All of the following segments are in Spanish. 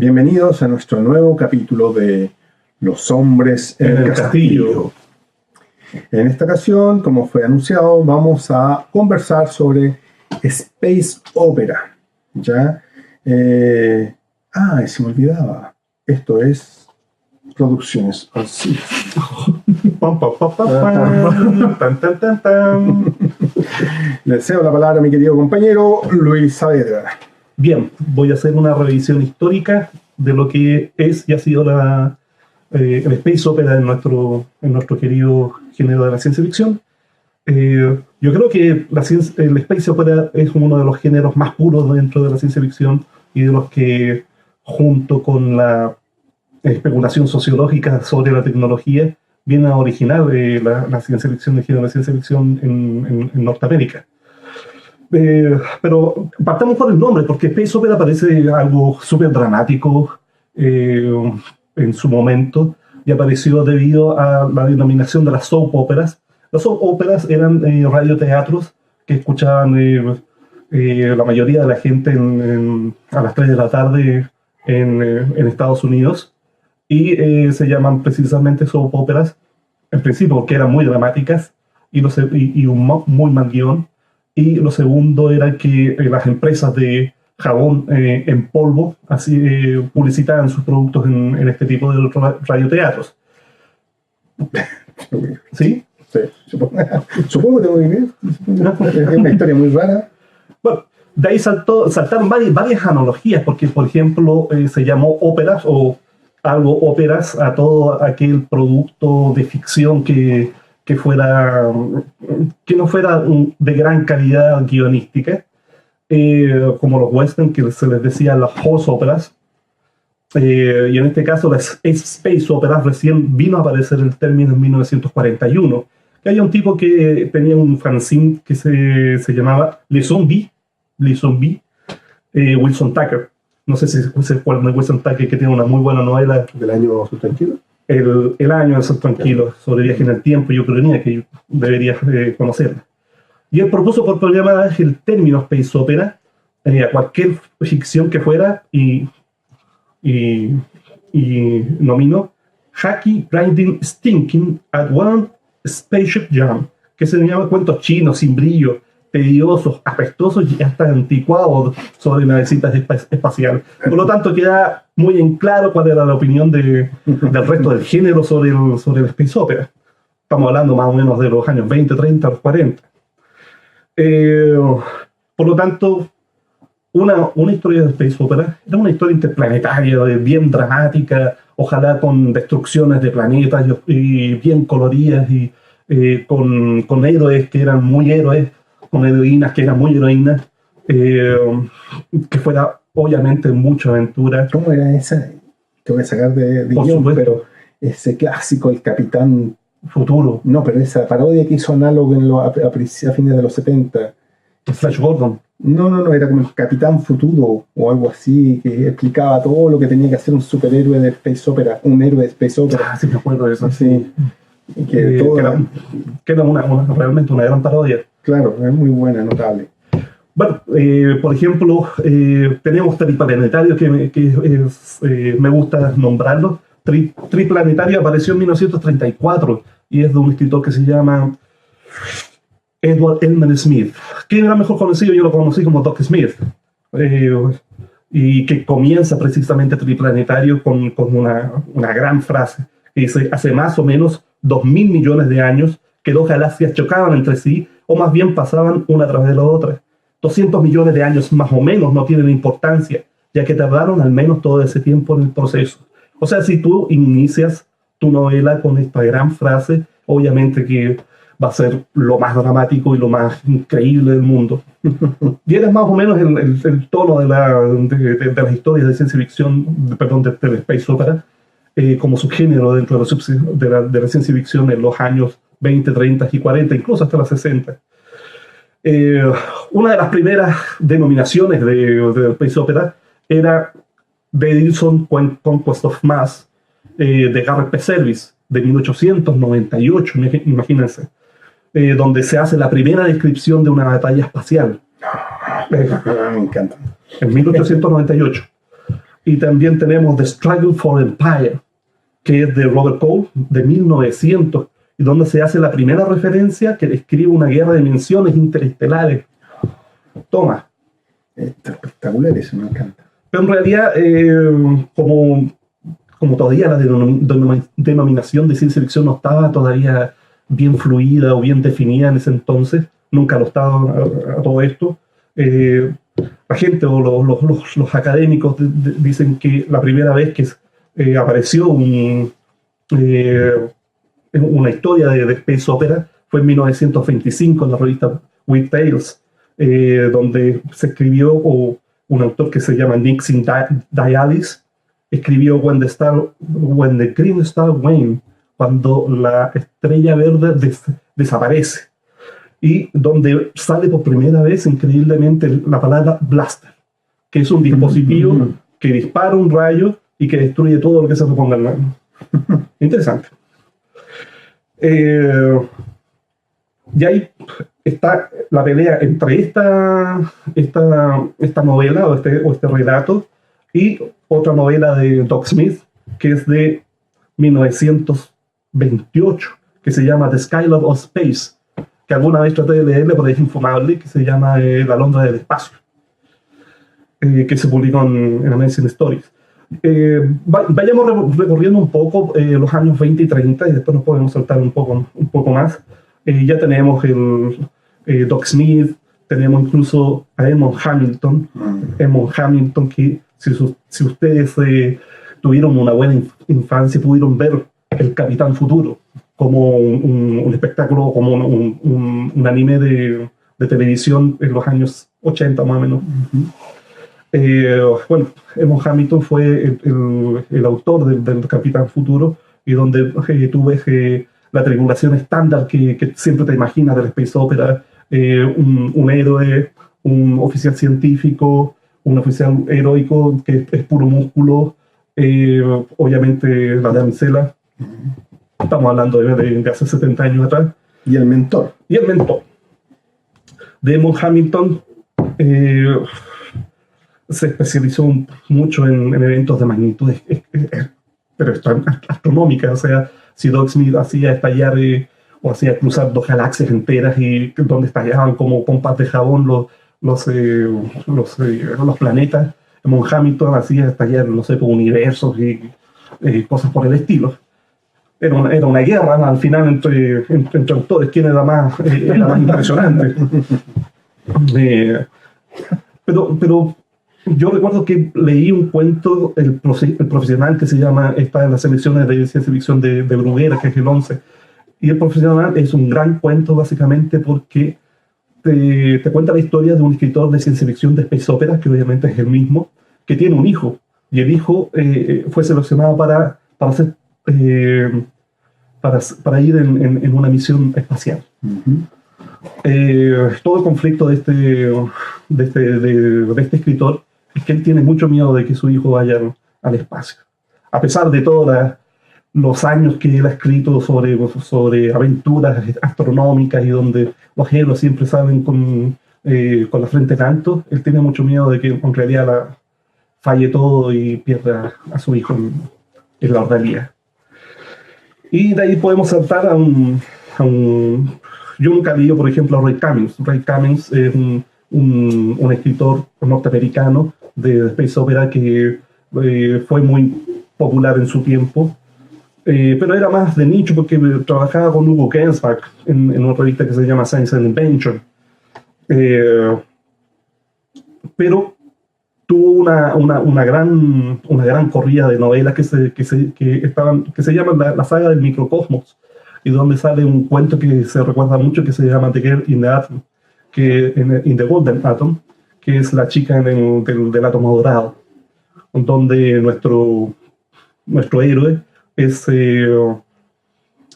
Bienvenidos a nuestro nuevo capítulo de Los hombres en el castillo. En esta ocasión, como fue anunciado, vamos a conversar sobre Space Opera. ¿Ya? Se me olvidaba. Esto es Producciones Así. Le cedo la palabra a mi querido compañero Luis Saavedra. Bien, voy a hacer una revisión histórica de lo que es y ha sido el Space Opera en nuestro querido género de la ciencia ficción. Yo creo que el Space Opera es uno de los géneros más puros dentro de la ciencia ficción y de los que, junto con la especulación sociológica sobre la tecnología, viene a originar la ciencia ficción, el género de ciencia ficción en Norteamérica. Pero partamos por el nombre, porque Space Opera parece algo súper dramático en su momento, y apareció debido a la denominación de las soap operas. Las soap operas eran radioteatros que escuchaban la mayoría de la gente a las 3 de la tarde en Estados Unidos, y se llaman precisamente soap operas, en principio porque eran muy dramáticas y un muy mal guión. Y lo segundo era que las empresas de jabón en polvo así publicitaban sus productos en este tipo de radioteatros. ¿Sí? Sí, supongo que tengo que ir. Es una historia muy rara. Bueno, de ahí saltaron varias analogías, porque, por ejemplo, se llamó óperas o algo óperas a todo aquel producto de ficción que no fuera de gran calidad guionística, como los western, que se les decía las horse operas, y en este caso las space operas. Recién vino a aparecer el término en 1941, que hay un tipo que tenía un fanzine que se llamaba Les Zombies, Wilson Tucker. No sé si se acuerdan de Wilson Tucker, que tiene una muy buena novela del año tranquilo. El año de ser tranquilo, sobre viaje en el tiempo. Yo creía que deberías conocerla. Y él propuso por primera vez el término Space Opera a cualquier ficción que fuera, y nominó Hacky, Grinding, Stinking at One Spaceship Jam, que se llama cuentos chinos, sin brillo, tediosos, apestosos y hasta anticuados sobre navecitas espaciales. Por lo tanto, queda muy en claro cuál era la opinión del resto del género sobre el Space Opera. Estamos hablando más o menos de los años 20, 30, los 40. Por lo tanto, una historia de Space Opera era una historia interplanetaria, bien dramática, ojalá con destrucciones de planetas y bien coloridas, y con héroes que eran muy héroes, con heroínas que eran muy heroínas, que fuera obviamente mucha aventura. ¿Cómo era esa? Te voy a sacar de guión, pero ese clásico, el Capitán Futuro. No, pero esa parodia que hizo Análogo a fines de los 70. Flash Gordon. No, era como el Capitán Futuro o algo así, que explicaba todo lo que tenía que hacer un superhéroe de Space Opera, un héroe de Space Opera. Sí, me acuerdo de eso. Sí. Que era realmente una gran parodia. Claro, es muy buena, notable. Bueno, por ejemplo, tenemos Triplanetario, que me gusta nombrarlo. Triplanetario apareció en 1934 y es de un escritor que se llama Edward Elmer Smith, que era mejor conocido, yo lo conocí como Doc Smith, y que comienza precisamente Triplanetario con una gran frase que dice: hace más o menos 2.000 millones de años que dos galaxias chocaban entre sí, o más bien pasaban una tras de la otra. 200 millones de años más o menos no tienen importancia, ya que tardaron al menos todo ese tiempo en el proceso. O sea, si tú inicias tu novela con esta gran frase, obviamente que va a ser lo más dramático y lo más increíble del mundo. Y era más o menos el tono de las historias de ciencia ficción, del Space Opera, como subgénero dentro de la ciencia ficción en los años 20, 30 y 40, incluso hasta los 60. Una de las primeras denominaciones de Space Opera era The Edison Conquest of Mass, de Garrett P. Serviss, de 1898, imagínense, donde se hace la primera descripción de una batalla espacial. Me encanta. En 1898. Y también tenemos The Struggle for Empire, que es de Robert Cole, de 1900, y donde se hace la primera referencia que describe una guerra de dimensiones interestelares. Toma. Espectacular, eso me encanta. Pero en realidad, como todavía la denominación de ciencia ficción no estaba todavía bien fluida o bien definida en ese entonces, nunca lo estaba a todo esto, la gente o los académicos dicen que la primera vez que apareció una historia de space opera fue en 1925 en la revista Weird Tales, donde se escribió, o un autor que se llama Nixon Dialis escribió When the Green Star Wane, cuando la estrella verde desaparece, y donde sale por primera vez increíblemente la palabra blaster, que es un dispositivo que dispara un rayo y que destruye todo lo que se le ponga en mano. Interesante. Y ahí está la pelea entre esta novela o este relato y otra novela de Doug Smith, que es de 1928, que se llama The Skylab of Space, que alguna vez traté de leerle, pero es infumable, que se llama La Londra del Espacio, que se publicó en Amazing Stories. Vayamos recorriendo un poco los años 20 y 30 y después nos podemos saltar un poco más. Ya tenemos el Doug Smith, tenemos incluso a Edmond Hamilton. Edmond Hamilton, que si ustedes tuvieron una buena infancia, pudieron ver El Capitán Futuro como un espectáculo, como un anime de televisión en los años 80 más o menos. Bueno, Edmond Hamilton fue el autor del Capitán Futuro, y donde tú ves la tripulación estándar que siempre te imaginas del space opera, un héroe, un oficial científico, un oficial heroico que es puro músculo, obviamente la damisela, estamos hablando de hace 70 años atrás. Y el mentor. De Edmond Hamilton se especializó mucho en eventos de magnitud pero astronómicas. O sea, si Doug Smith hacía estallar o hacía cruzar 2 galaxias enteras y donde estallaban como pompas de jabón los planetas, Edmond Hamilton hacía estallar, no sé, universos y cosas por el estilo. Era una guerra, ¿no? Al final entre autores, quién era más impresionante. Pero yo recuerdo que leí un cuento, el profesional, que se llama, está en las selecciones de ciencia ficción de Bruguera, que es el 11, y El Profesional es un gran cuento básicamente porque te cuenta la historia de un escritor de ciencia ficción de space opera, que obviamente es el mismo, que tiene un hijo, y el hijo fue seleccionado para ir en una misión espacial. Todo el conflicto de este escritor es que él tiene mucho miedo de que su hijo vaya al espacio, a pesar de todos los años que él ha escrito sobre aventuras astronómicas y donde los héroes siempre salen con la frente en alto. Él tiene mucho miedo de que en realidad falle todo y pierda a su hijo en la realidad. Y de ahí podemos saltar a un yo nunca leí, por ejemplo, a Ray Cummings. Ray Cummings es un escritor norteamericano de space opera que fue muy popular en su tiempo, pero era más de nicho porque trabajaba con Hugo Gernsback en una revista que se llama Science and Invention. Pero tuvo una gran corrida de novelas que se llaman la saga del microcosmos, y donde sale un cuento que se recuerda mucho, que se llama The Girl in the Atom, in the Golden Atom, que es la chica del átomo dorado, donde nuestro héroe es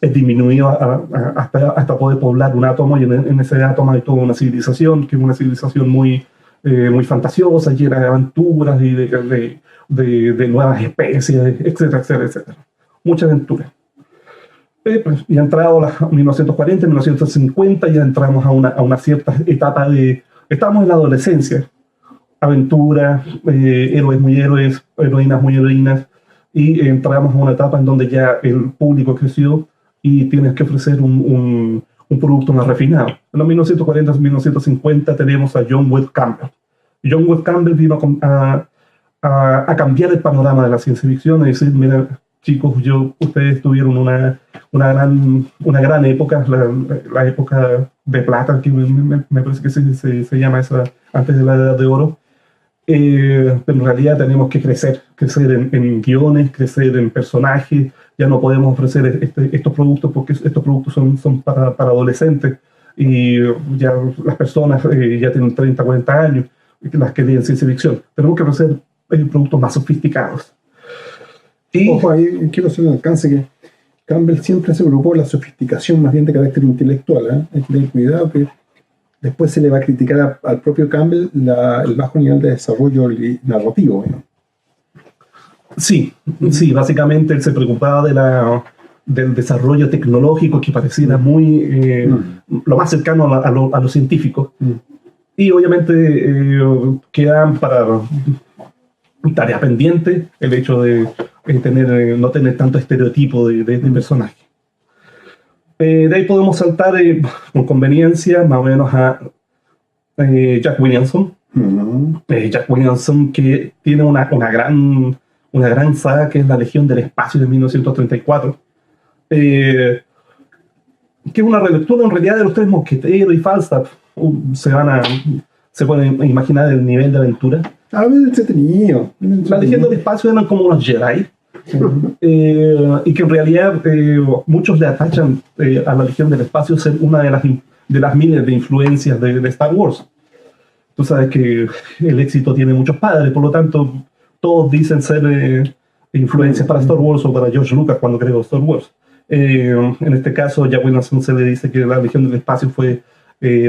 disminuido hasta poder poblar un átomo, y en ese átomo hay toda una civilización, que es una civilización muy fantasiosa, llena de aventuras y de nuevas especies, etcétera, etcétera, etcétera. Mucha aventura. Ya entrado a 1940, 1950, ya entramos a una cierta etapa estamos en la adolescencia, aventura, héroes muy héroes, heroínas muy heroínas, y entramos a una etapa en donde ya el público creció y tienes que ofrecer un producto más refinado. En los 1940, 1950 tenemos a John Webb Campbell. John Webb Campbell vino a cambiar el panorama de la ciencia ficción, es decir, mira, chicos, ustedes tuvieron una gran época, la época de plata, que me parece que se llama esa, antes de la Edad de Oro. Pero en realidad tenemos que crecer en guiones, crecer en personajes. Ya no podemos ofrecer estos productos porque estos productos son para adolescentes, y ya las personas ya tienen 30, 40 años, las que leen ciencia ficción. Tenemos que ofrecer productos más sofisticados. Y ojo, ahí quiero hacer un alcance que Campbell siempre se preocupó de la sofisticación más bien de carácter intelectual. Hay que tener cuidado que después se le va a criticar al propio Campbell el bajo nivel de desarrollo narrativo. Sí, básicamente él se preocupaba del desarrollo tecnológico que pareciera muy lo más cercano a lo científico. Y obviamente quedan para tarea pendiente el hecho de no tener tanto estereotipo de personaje. De ahí podemos saltar con conveniencia más o menos a Jack Williamson. Jack Williamson, que tiene una gran saga que es La Legión del Espacio de 1934, que es una relectura en realidad de Los Tres Mosqueteros y Falstaff. Se pueden imaginar el nivel de aventura. Entretenido. La Legión del Espacio eran como unos Jedi, y que en realidad muchos le atachan a la Legión del Espacio ser una de las miles de influencias de Star Wars. Tú sabes que el éxito tiene muchos padres, por lo tanto todos dicen ser influencias para Star Wars o para George Lucas cuando creó Star Wars. En este caso, Jack Williamson se le dice que la Legión del Espacio fue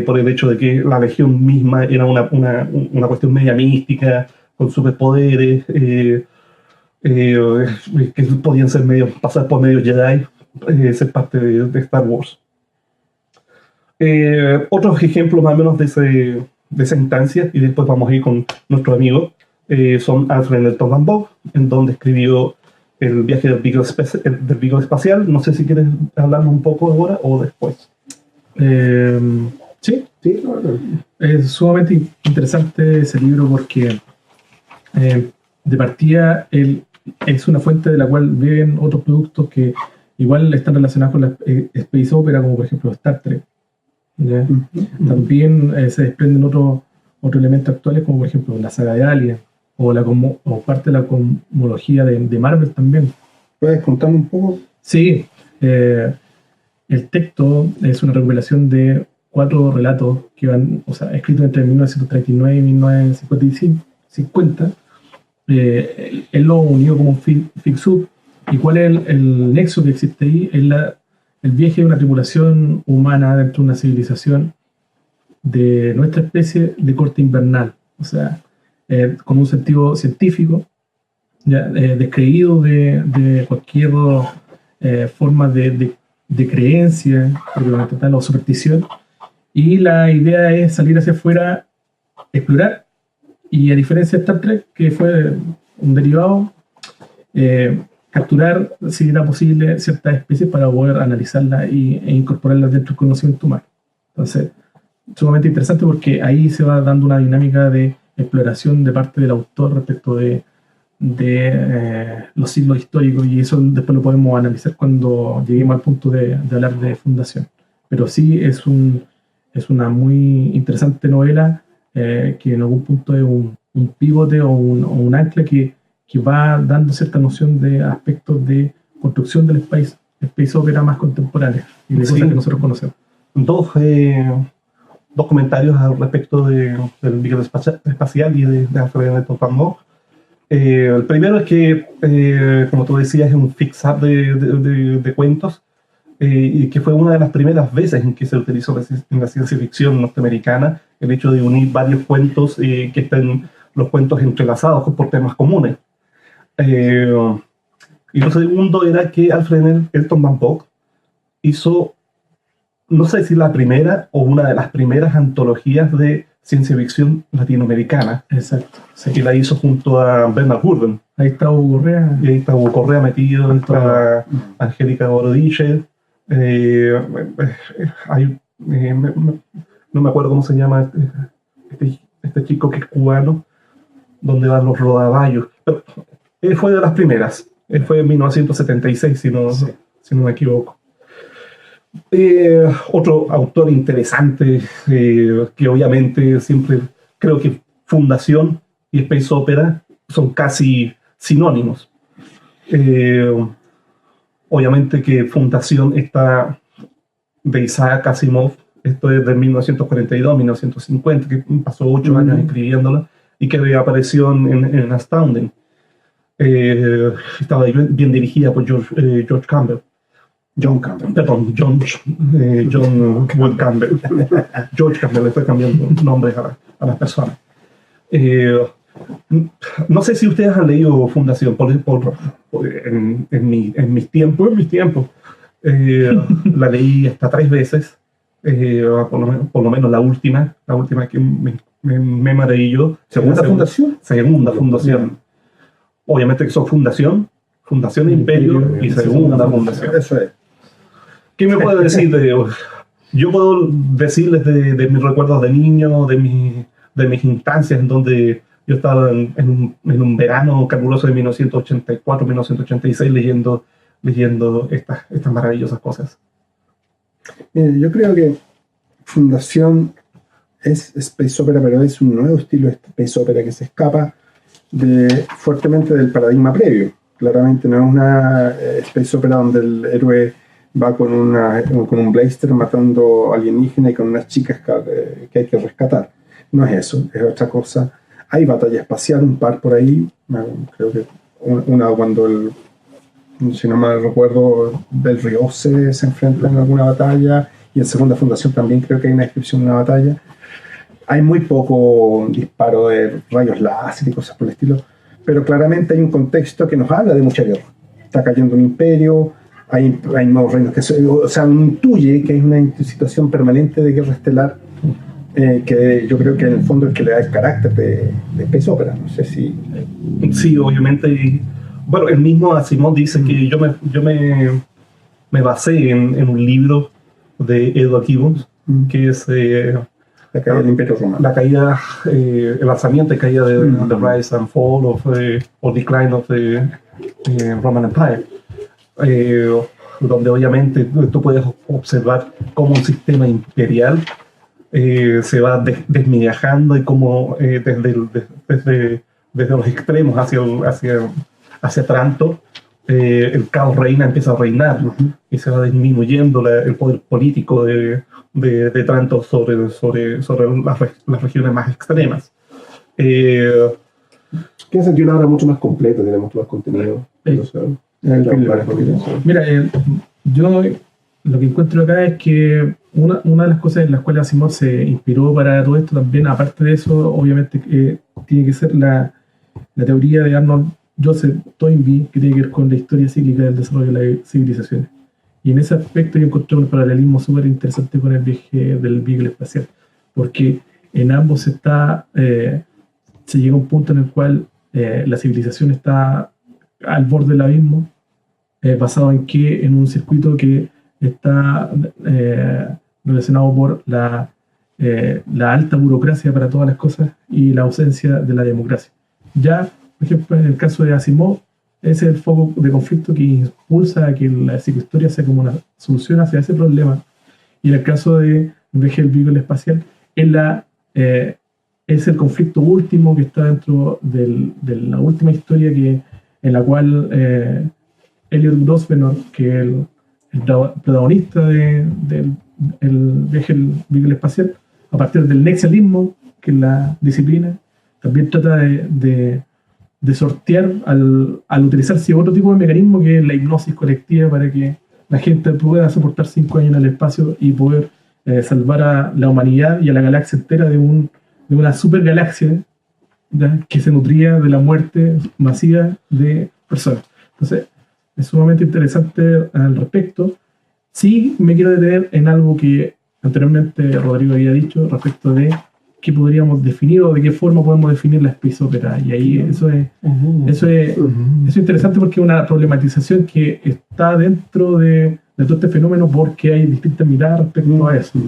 por el hecho de que la Legión misma era una cuestión media mística, con superpoderes, que podían pasar por medio Jedi, ser parte de Star Wars. Otros ejemplos más o menos de esa instancia, y después vamos a ir con nuestro amigo, son Alfred Nelson Van Vogt, en donde escribió El viaje del Beagle espacial. No sé si quieres hablarnos un poco ahora o después. Sí. Es sumamente interesante ese libro porque de partida es una fuente de la cual viven otros productos que igual están relacionados con la space opera, como por ejemplo Star Trek. También se desprenden otros elementos actuales, como por ejemplo la saga de Alien o parte de la cosmología de Marvel también. ¿Puedes contarme un poco? Sí. El texto es una recopilación de 4 relatos que van, escritos entre 1939 y 1950. Él lo unió como un fix-up. ¿Y cuál es el nexo que existe ahí? Es el viaje de una tripulación humana dentro de una civilización de nuestra especie de corte invernal, con un sentido científico, descreído de cualquier forma de creencia o superstición. Y la idea es salir hacia afuera, explorar, y a diferencia de Star Trek, que fue un derivado, capturar, si era posible, ciertas especies para poder analizarlas e incorporarlas dentro del conocimiento humano. Entonces, sumamente interesante porque ahí se va dando una dinámica de exploración de parte del autor respecto de los siglos históricos, y eso después lo podemos analizar cuando lleguemos al punto de hablar de fundación. Pero sí es una muy interesante novela que en algún punto es un pivote o un ancla que va dando cierta noción de aspectos de construcción del space opera más contemporánea y de cosas que nosotros conocemos. Dos comentarios al respecto del Beagle espacial y de Alfred Nelson Van Vogt. El primero es que, como tú decías, es un fix-up de cuentos, y que fue una de las primeras veces en que se utilizó en la ciencia ficción norteamericana el hecho de unir varios cuentos, que estén los cuentos entrelazados por temas comunes. Y lo segundo era que Alfred Nelson Van Vogt hizo, no sé si la primera o una de las primeras antologías de ciencia ficción latinoamericana. Exacto. Sí. Y la hizo junto a Bernard Gurdon. Ahí está Hugo Correa. Y ahí está Hugo Correa metido, está Angélica Borodiche. No me acuerdo cómo se llama este chico que es cubano, donde van los rodaballos. Pero fue de las primeras. Fue en 1976, si no me equivoco. Otro autor interesante, que obviamente siempre creo que Fundación y Space Opera son casi sinónimos. Obviamente que Fundación está de Isaac Asimov, esto es de 1942-1950, que pasó 8 años escribiéndola y que apareció en Astounding. Estaba bien dirigida por George Campbell. John Campbell. Perdón, John Wood Campbell. George Campbell, le estoy cambiando nombres a las personas. No sé si ustedes han leído Fundación en mis tiempos. La leí hasta 3 veces, por lo menos la última que me maravilló. ¿Segunda fundación? Segunda fundación. Obviamente que son Fundación, Imperio y Segunda Fundación. Eso es. ¿Qué me puede decir de ellos? Yo puedo decirles de mis recuerdos de niño, de mis instancias en donde yo estaba en un verano caluroso de 1984-1986 leyendo estas maravillosas cosas. Yo creo que Fundación es Space Opera, pero es un nuevo estilo de Space Opera que se escapa fuertemente del paradigma previo. Claramente no es una Space Opera donde el héroe va con un blaster matando alienígenas y con unas chicas que hay que rescatar. No es eso, es otra cosa. Hay batalla espacial, un par por ahí. Creo que una cuando si no mal recuerdo, del Riose se enfrenta en alguna batalla, y en Segunda Fundación también creo que hay una descripción de una batalla. Hay muy poco disparo de rayos láser y cosas por el estilo, pero claramente hay un contexto que nos habla de mucha guerra. Está cayendo un imperio, hay nuevos reinos uno intuye que hay una situación permanente de guerra estelar, que yo creo que en el fondo es que le da el carácter de Space Opera. No sé si... Sí, obviamente. Bueno, el mismo Asimov dice que yo me basé en un libro de Edward Gibbons, que es la caída del Imperio Romano. El alzamiento y caída de The Rise and Fall or Decline of the Roman Empire. Donde obviamente tú puedes observar cómo un sistema imperial se va desmigajando y cómo desde los extremos hacia Trantor, el caos empieza a reinar, y se va disminuyendo el poder político de Trantor sobre las regiones más extremas. Que en sentido ahora mucho más completo, tenemos todo el contenido. Mira, yo lo que encuentro acá es que una de las cosas en las cuales Asimov se inspiró para todo esto también, aparte de eso, obviamente tiene que ser la teoría de Arnold Joseph Toynbee, que tiene que ver con la historia cíclica del desarrollo de las civilizaciones. Y en ese aspecto yo encontré un paralelismo súper interesante con el viaje del Beagle espacial, porque en ambos se llega a un punto en el cual la civilización está al borde del abismo, basado en un circuito que está relacionado por la alta burocracia para todas las cosas y la ausencia de la democracia. Ya, por ejemplo, en el caso de Asimov, ese es el foco de conflicto que impulsa a que la psicohistoria sea como una solución hacia ese problema. Y en el caso de Viaje del Beagle espacial, es el conflicto último que está dentro de la última historia en la cual Elliot Grosvenor, que es el protagonista del Viaje del Beagle espacial, a partir del nexialismo, que es la disciplina, también trata de sortear al utilizarse otro tipo de mecanismo, que es la hipnosis colectiva, para que la gente pueda soportar 5 años en el espacio y poder salvar a la humanidad y a la galaxia entera de una supergalaxia, ¿ya?, que se nutría de la muerte masiva de personas. Entonces, es sumamente interesante al respecto. Sí me quiero detener en algo que anteriormente Rodrigo había dicho respecto de qué podríamos definir o de qué forma podemos definir la space opera. Y ahí eso es interesante porque es una problematización que está dentro de todo este fenómeno porque hay distintas miradas respecto a eso.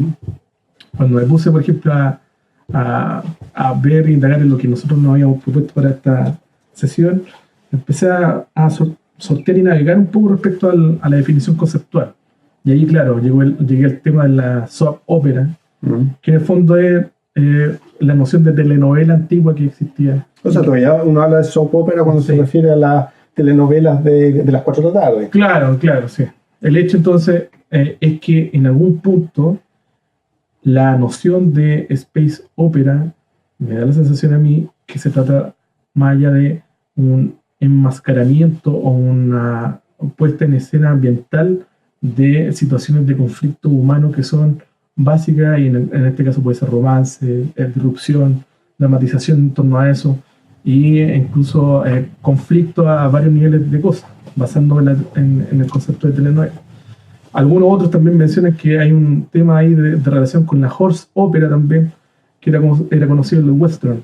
Cuando me puse, por ejemplo, a ver e indagar en lo que nosotros nos habíamos propuesto para esta sesión, empecé a sortear y navegar un poco respecto a la definición conceptual. Y ahí, claro, llegué al tema de la soap opera, que en el fondo es la noción de telenovela antigua que existía. O sea, todavía uno habla de soap opera cuando se refiere a las telenovelas de las 4 de la tarde. Claro, sí. El hecho entonces es que en algún punto la noción de space opera me da la sensación a mí que se trata más allá de un enmascaramiento o una puesta en escena ambiental de situaciones de conflicto humano que son básicas y en este caso puede ser romance, disrupción, dramatización en torno a eso y incluso conflicto a varios niveles de cosas, basándome en el concepto de telenovela. Algunos otros también mencionan que hay un tema ahí de relación con la horse opera también, que era conocido en el western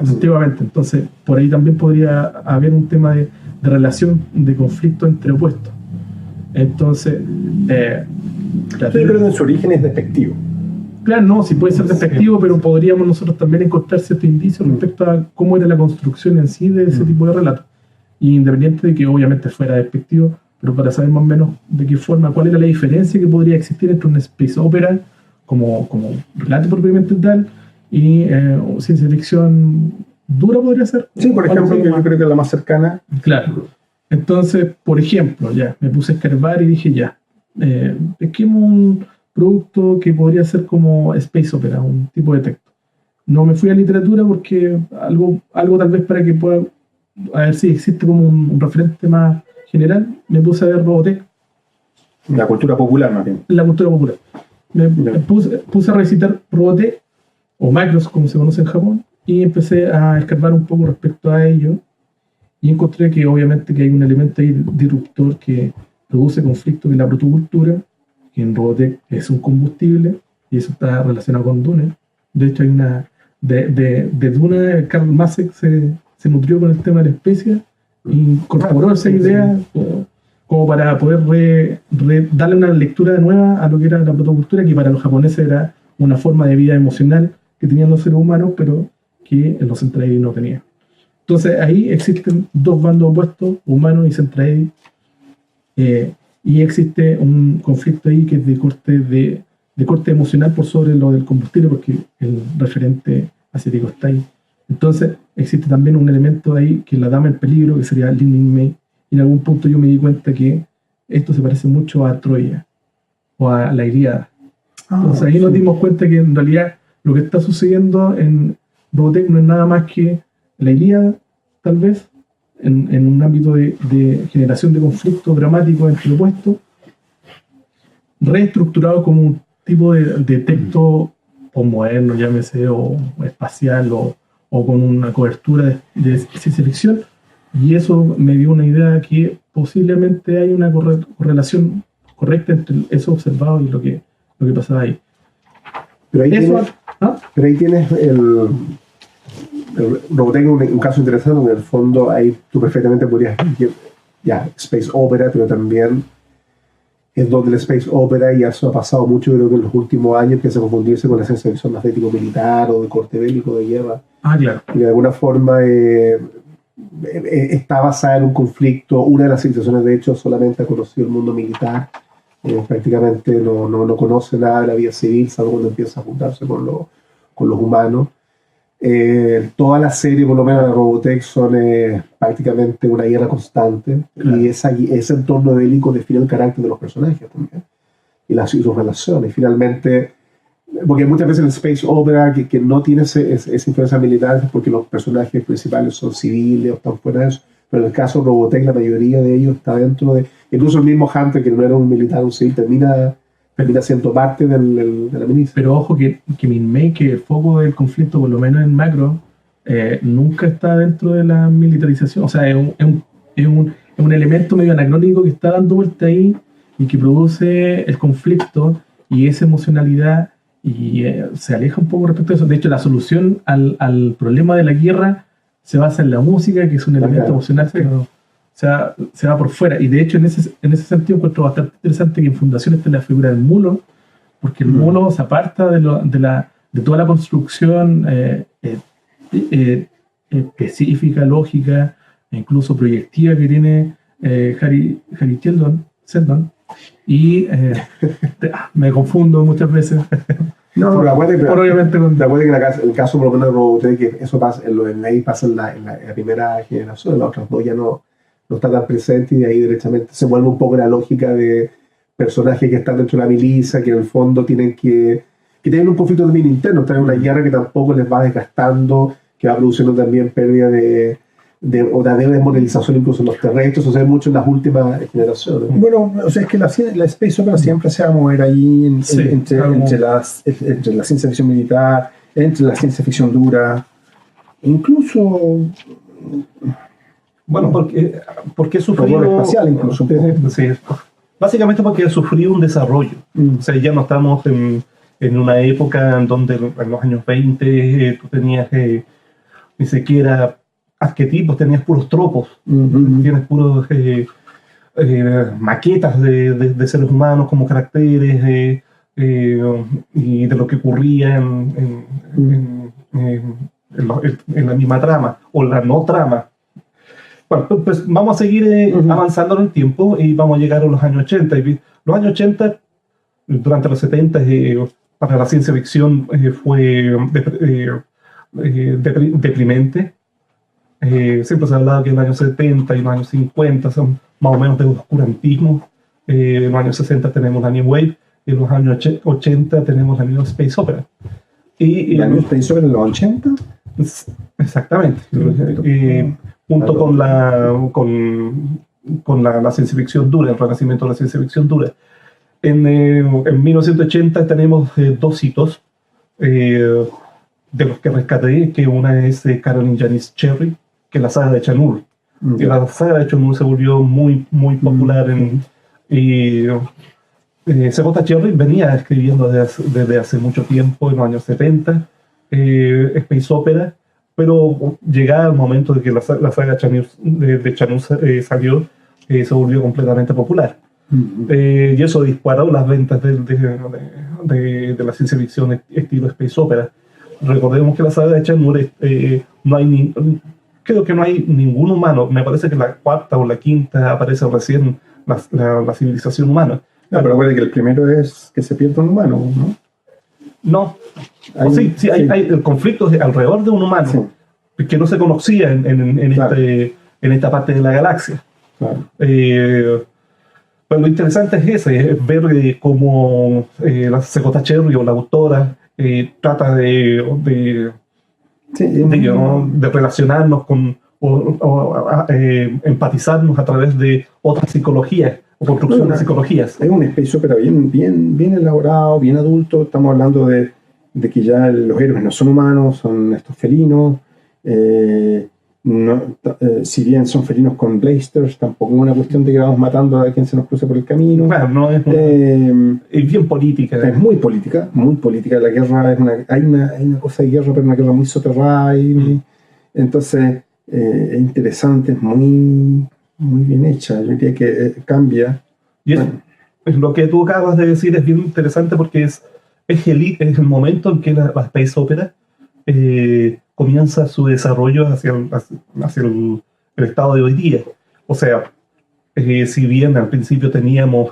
antiguamente. Entonces, por ahí también podría haber un tema de relación, de conflicto entre opuestos. Entonces, yo creo que en su origen es despectivo. Claro, no, sí puede ser despectivo, pero podríamos nosotros también encontrar ciertos indicios respecto a cómo era la construcción en sí de ese tipo de relato. Y independiente de que obviamente fuera despectivo, pero para saber más o menos de qué forma, cuál era la diferencia que podría existir entre una space opera como relato propiamente tal y ciencia ficción dura podría ser. Sí, por ejemplo, que yo creo que es la más cercana. Claro. Entonces, por ejemplo, ya me puse a escarbar y dije ya, pesquemos un producto que podría ser como space opera, un tipo de texto. No me fui a literatura porque algo tal vez para que pueda, a ver si existe como un referente más general, me puse a ver Robotech. La cultura popular, más bien. La cultura popular. Me puse a recitar Robotech, o Macros, como se conoce en Japón, y empecé a escarbar un poco respecto a ello, y encontré que obviamente que hay un elemento ahí disruptor que produce conflicto, que es la protocultura, que en Robotech es un combustible, y eso está relacionado con Dune. De hecho, hay una... De Dune, Karl Masek se nutrió con el tema de la especie, e incorporó esa idea como para poder darle una lectura nueva a lo que era la protocultura, que para los japoneses era una forma de vida emocional que tenían los seres humanos, pero que los Centraedi no tenían. Entonces ahí existen dos bandos opuestos, humanos y Centraedi, y existe un conflicto ahí que es de corte emocional por sobre lo del combustible, porque el referente asiático está ahí. Entonces existe también un elemento ahí que es la dama en peligro, que sería Lin Min Mei, y en algún punto yo me di cuenta que esto se parece mucho a Troya o a la Ilíada. Entonces ahí nos dimos cuenta que en realidad lo que está sucediendo en Robotech no es nada más que la Ilíada, tal vez, en un ámbito de generación de conflicto dramático entre opuestos, reestructurado como un tipo de texto postmoderno, llámese, o espacial, o con una cobertura de ciencia ficción, y eso me dio una idea que posiblemente hay una correlación correcta entre eso observado y lo que pasaba ahí. Pero ahí tienes el Robotech, un caso interesante, en el fondo ahí tú perfectamente podrías decir ya space opera, pero también es donde el space opera, y eso ha pasado mucho, creo que en los últimos años, empieza a confundirse con la ciencia ficción más de tipo militar o de corte bélico, de guerra. Claro. Y de alguna forma está basada en un conflicto. Una de las civilizaciones, de hecho, solamente ha conocido el mundo militar, prácticamente no conoce nada de la vida civil, salvo cuando empieza a juntarse con los humanos. Toda la serie, por lo menos de Robotech, son prácticamente una guerra constante, y ese entorno bélico define el carácter de los personajes también y sus relaciones. Finalmente, porque muchas veces en el space opera que no tiene esa influencia militar porque los personajes principales son civiles o están fuera de eso, pero en el caso de Robotech la mayoría de ellos está dentro de, incluso el mismo Hunter, que no era un militar, un civil, termina siendo parte de la milicia. Pero ojo que Min Mei, que el foco del conflicto, por lo menos en macro, nunca está dentro de la militarización. O sea, es un elemento medio anacrónico que está dando vuelta ahí y que produce el conflicto y esa emocionalidad se aleja un poco respecto a eso. De hecho, la solución al problema de la guerra se basa en la música, que es un elemento emocional, pero se va por fuera. Y de hecho, en ese sentido, encuentro bastante interesante que en Fundación esté la figura del mulo, porque el mulo se aparta de toda la construcción específica, lógica, e incluso proyectiva que tiene Harry Seldon. Y me confundo muchas veces. No, obviamente que el caso por lo menos de Robotech, que eso pasa en los Snake, pasa en la primera generación, las otras dos ya no está tan presente, y de ahí derechamente se vuelve un poco la lógica de personajes que están dentro de la milicia, que en el fondo tienen que tienen un conflicto también interno, traen una guerra que tampoco les va desgastando, que va produciendo también pérdida de desmoralización incluso en los terrestres, o sea, mucho en las últimas generaciones. Bueno, o sea, es que la Space Opera siempre se va a mover ahí entre la ciencia ficción militar, entre la ciencia ficción dura, incluso... Bueno, porque sufrió... espacial incluso. Sí, básicamente porque sufrió un desarrollo. O sea, ya no estamos en una época en donde en los años 20 tú tenías ni siquiera arquetipos, tenías puros tropos, tienes puros maquetas de seres humanos como caracteres y de lo que ocurría en la misma trama o la no trama. Bueno, pues vamos a seguir avanzando en el tiempo y vamos a llegar a los años 80. Y los años 80, durante los 70, para la ciencia ficción fue deprimente. Siempre se ha hablado que en los años 70 y los años 50 son más o menos de oscurantismo. En los años 60 tenemos la New Wave y en los años 80 tenemos la New Space Opera. ¿La New Space Opera en los 80? Exactamente. Junto con la ciencia ficción dura, el renacimiento de la ciencia ficción dura. En 1980 tenemos dos hitos de los que rescaté, que una es Caroline Janice Cherry, que es la saga de Chan-Ur. Y la saga de Chan-Ur se volvió muy, muy popular y C.J. Cherry venía escribiendo desde hace mucho tiempo, en los años 70, Space Opera, pero llegaba el momento de que la saga de Chan-Ur salió, se volvió completamente popular. Y eso disparó las ventas de la ciencia ficción estilo Space Opera. Recordemos que la saga de Chan-Ur creo que no hay ningún humano, me parece que la cuarta o la quinta aparece recién la civilización humana. No, pero recuerda que el primero es que se pierde un humano, ¿no? No. Hay el conflicto alrededor de un humano que no se conocía en esta parte de la galaxia. Claro. Pero lo interesante es ver cómo la C.J. Cherry o la autora trata de relacionarnos con empatizarnos a través de otras psicologías o construcción de psicologías. Es un Space Opera bien elaborado, bien adulto. Estamos hablando de que ya los héroes no son humanos, son estos felinos. Si bien son felinos con blasters, tampoco es una cuestión de que vamos matando a quien se nos cruce por el camino. Claro, no es bien política. Es muy política. La guerra hay una cosa de guerra, pero una guerra muy soterrada. Entonces es interesante, es muy bien hecha. Yo diría que cambia. Y lo que tú acabas de decir es bien interesante porque es el momento en que la Space Opera comienza su desarrollo hacia el estado de hoy día. O sea, si bien al principio teníamos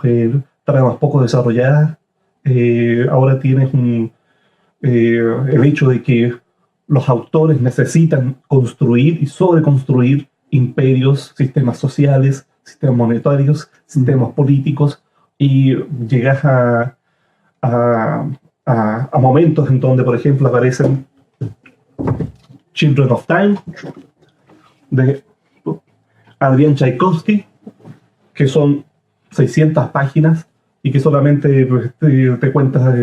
tramas poco desarrolladas, ahora tienes el hecho de que los autores necesitan construir y sobreconstruir imperios, sistemas sociales, sistemas monetarios, sistemas políticos, y llegas a momentos en donde, por ejemplo, aparecen Children of Time de Adrián Tchaikovsky, que son 600 páginas y que solamente te cuentas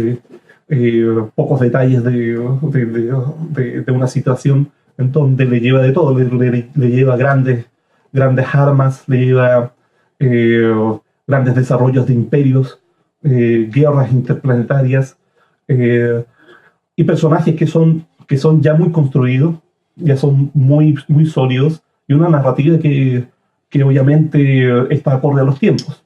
pocos detalles de una situación en donde le lleva de todo, le lleva grandes armas, le lleva grandes desarrollos de imperios, guerras interplanetarias, y personajes que son ya muy construidos, ya son muy, muy sólidos, y una narrativa que obviamente está acorde a los tiempos.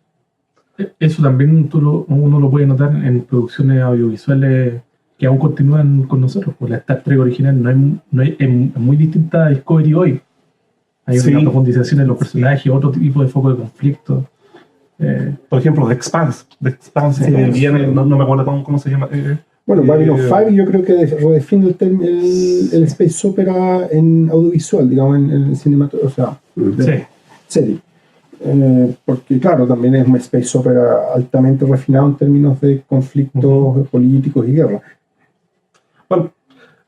Eso también uno lo puede notar en producciones audiovisuales que aún continúan con nosotros. Pues la Star Trek original es muy distinta a Discovery hoy. Hay una profundización en los personajes, otro tipo de foco de conflicto. Por ejemplo, The Expanse viene, no me acuerdo cómo se llama. Bueno, Babylon 5 yo creo que redefine el space opera en audiovisual, digamos, en cinematografía, o sea, serie. Porque claro, también es un space opera altamente refinado en términos de conflictos políticos y guerra. Bueno,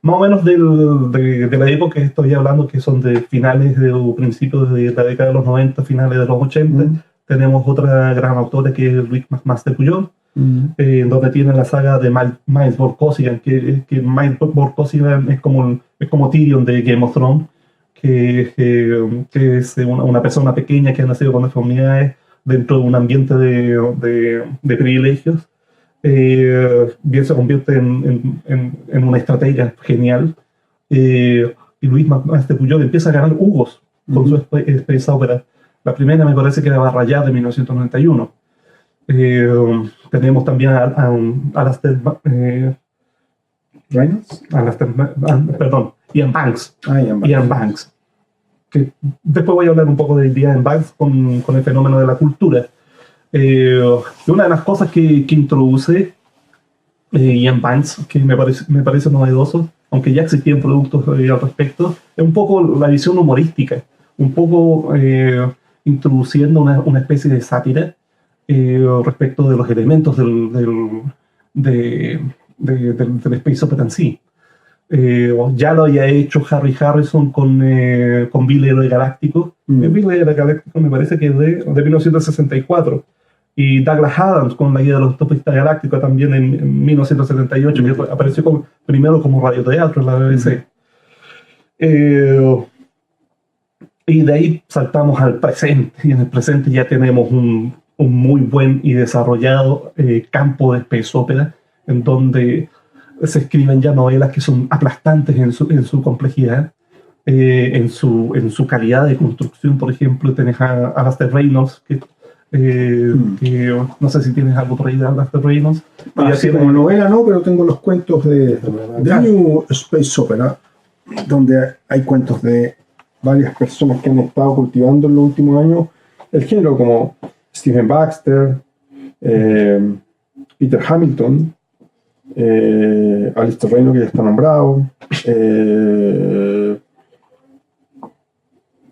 más o menos de la época que estoy hablando, que son de finales o principios de la década de los 90, finales de los 80, tenemos otra gran autora que es Louise McMaster-Pujol, donde tiene la saga de Miles Borkosigan, que Miles Borkosigan es como Tyrion de Game of Thrones, que es una persona pequeña que ha nacido con deformidades dentro de un ambiente de privilegios. Bien se convierte en una estratega genial, y Louise McMaster-Pujol empieza a ganar Hugos con su space opera. La primera me parece que era Barrayá de 1991. Tenemos también a Ian Banks. Ian Banks. Que después voy a hablar un poco de Ian Banks con el fenómeno de la cultura. Una de las cosas que introduce Ian Banks, que me parece novedoso, aunque ya existían productos al respecto, es un poco la visión humorística, un poco introduciendo una especie de sátira respecto de los elementos del space opera en sí. Ya lo había hecho Harry Harrison con Bill el Galáctico. Bill el Galáctico me parece que es de 1964. Y Douglas Adams con la guía de los autopistas galácticos también en 1978, que apareció primero como radioteatro en la BBC. Y de ahí saltamos al presente, y en el presente ya tenemos un muy buen y desarrollado campo de space opera, en donde se escriben ya novelas que son aplastantes en su complejidad, en su calidad de construcción. Por ejemplo, tenés a Alastair Reynolds, que no sé si tienes algo por ahí de Alastair Reynolds. Como novela no, pero tengo los cuentos de New Space Opera, donde hay cuentos de varias personas que han estado cultivando en los últimos años el género, como Stephen Baxter, Peter Hamilton, Alastair Reynolds, que ya está nombrado,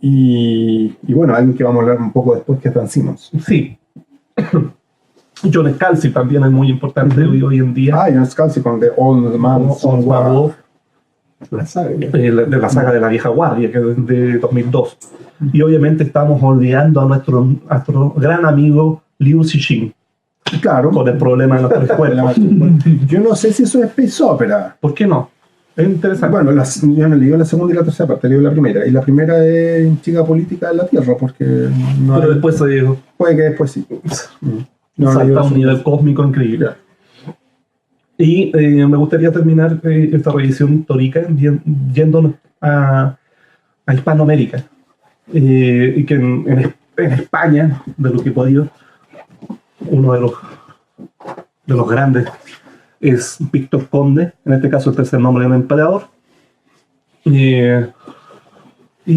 y bueno, alguien que vamos a hablar un poco después, que es Dan Simmons. Sí. John Scalzi también es muy importante hoy en día. John Scalzi con The Old Man's War. La saga de la vieja guardia, que es de 2002. Y obviamente estamos olvidando a nuestro gran amigo Liu Cixin. Claro. Con el problema de los tres cuerpos. Yo no sé si eso es space opera. ¿Por qué no? Es interesante. Bueno, yo no leí la segunda y la tercera parte, leí la primera. Y la primera es intriga política de la Tierra, porque no. Pero después se dijo. Puede que después sí. Salta a un nivel cósmico increíble. Yeah. Y me gustaría terminar esta revisión histórica yéndonos a Hispanoamérica. Y que en España, de lo que he podido, uno de los grandes es Víctor Conde, en este caso el tercer nombre del emperador. Y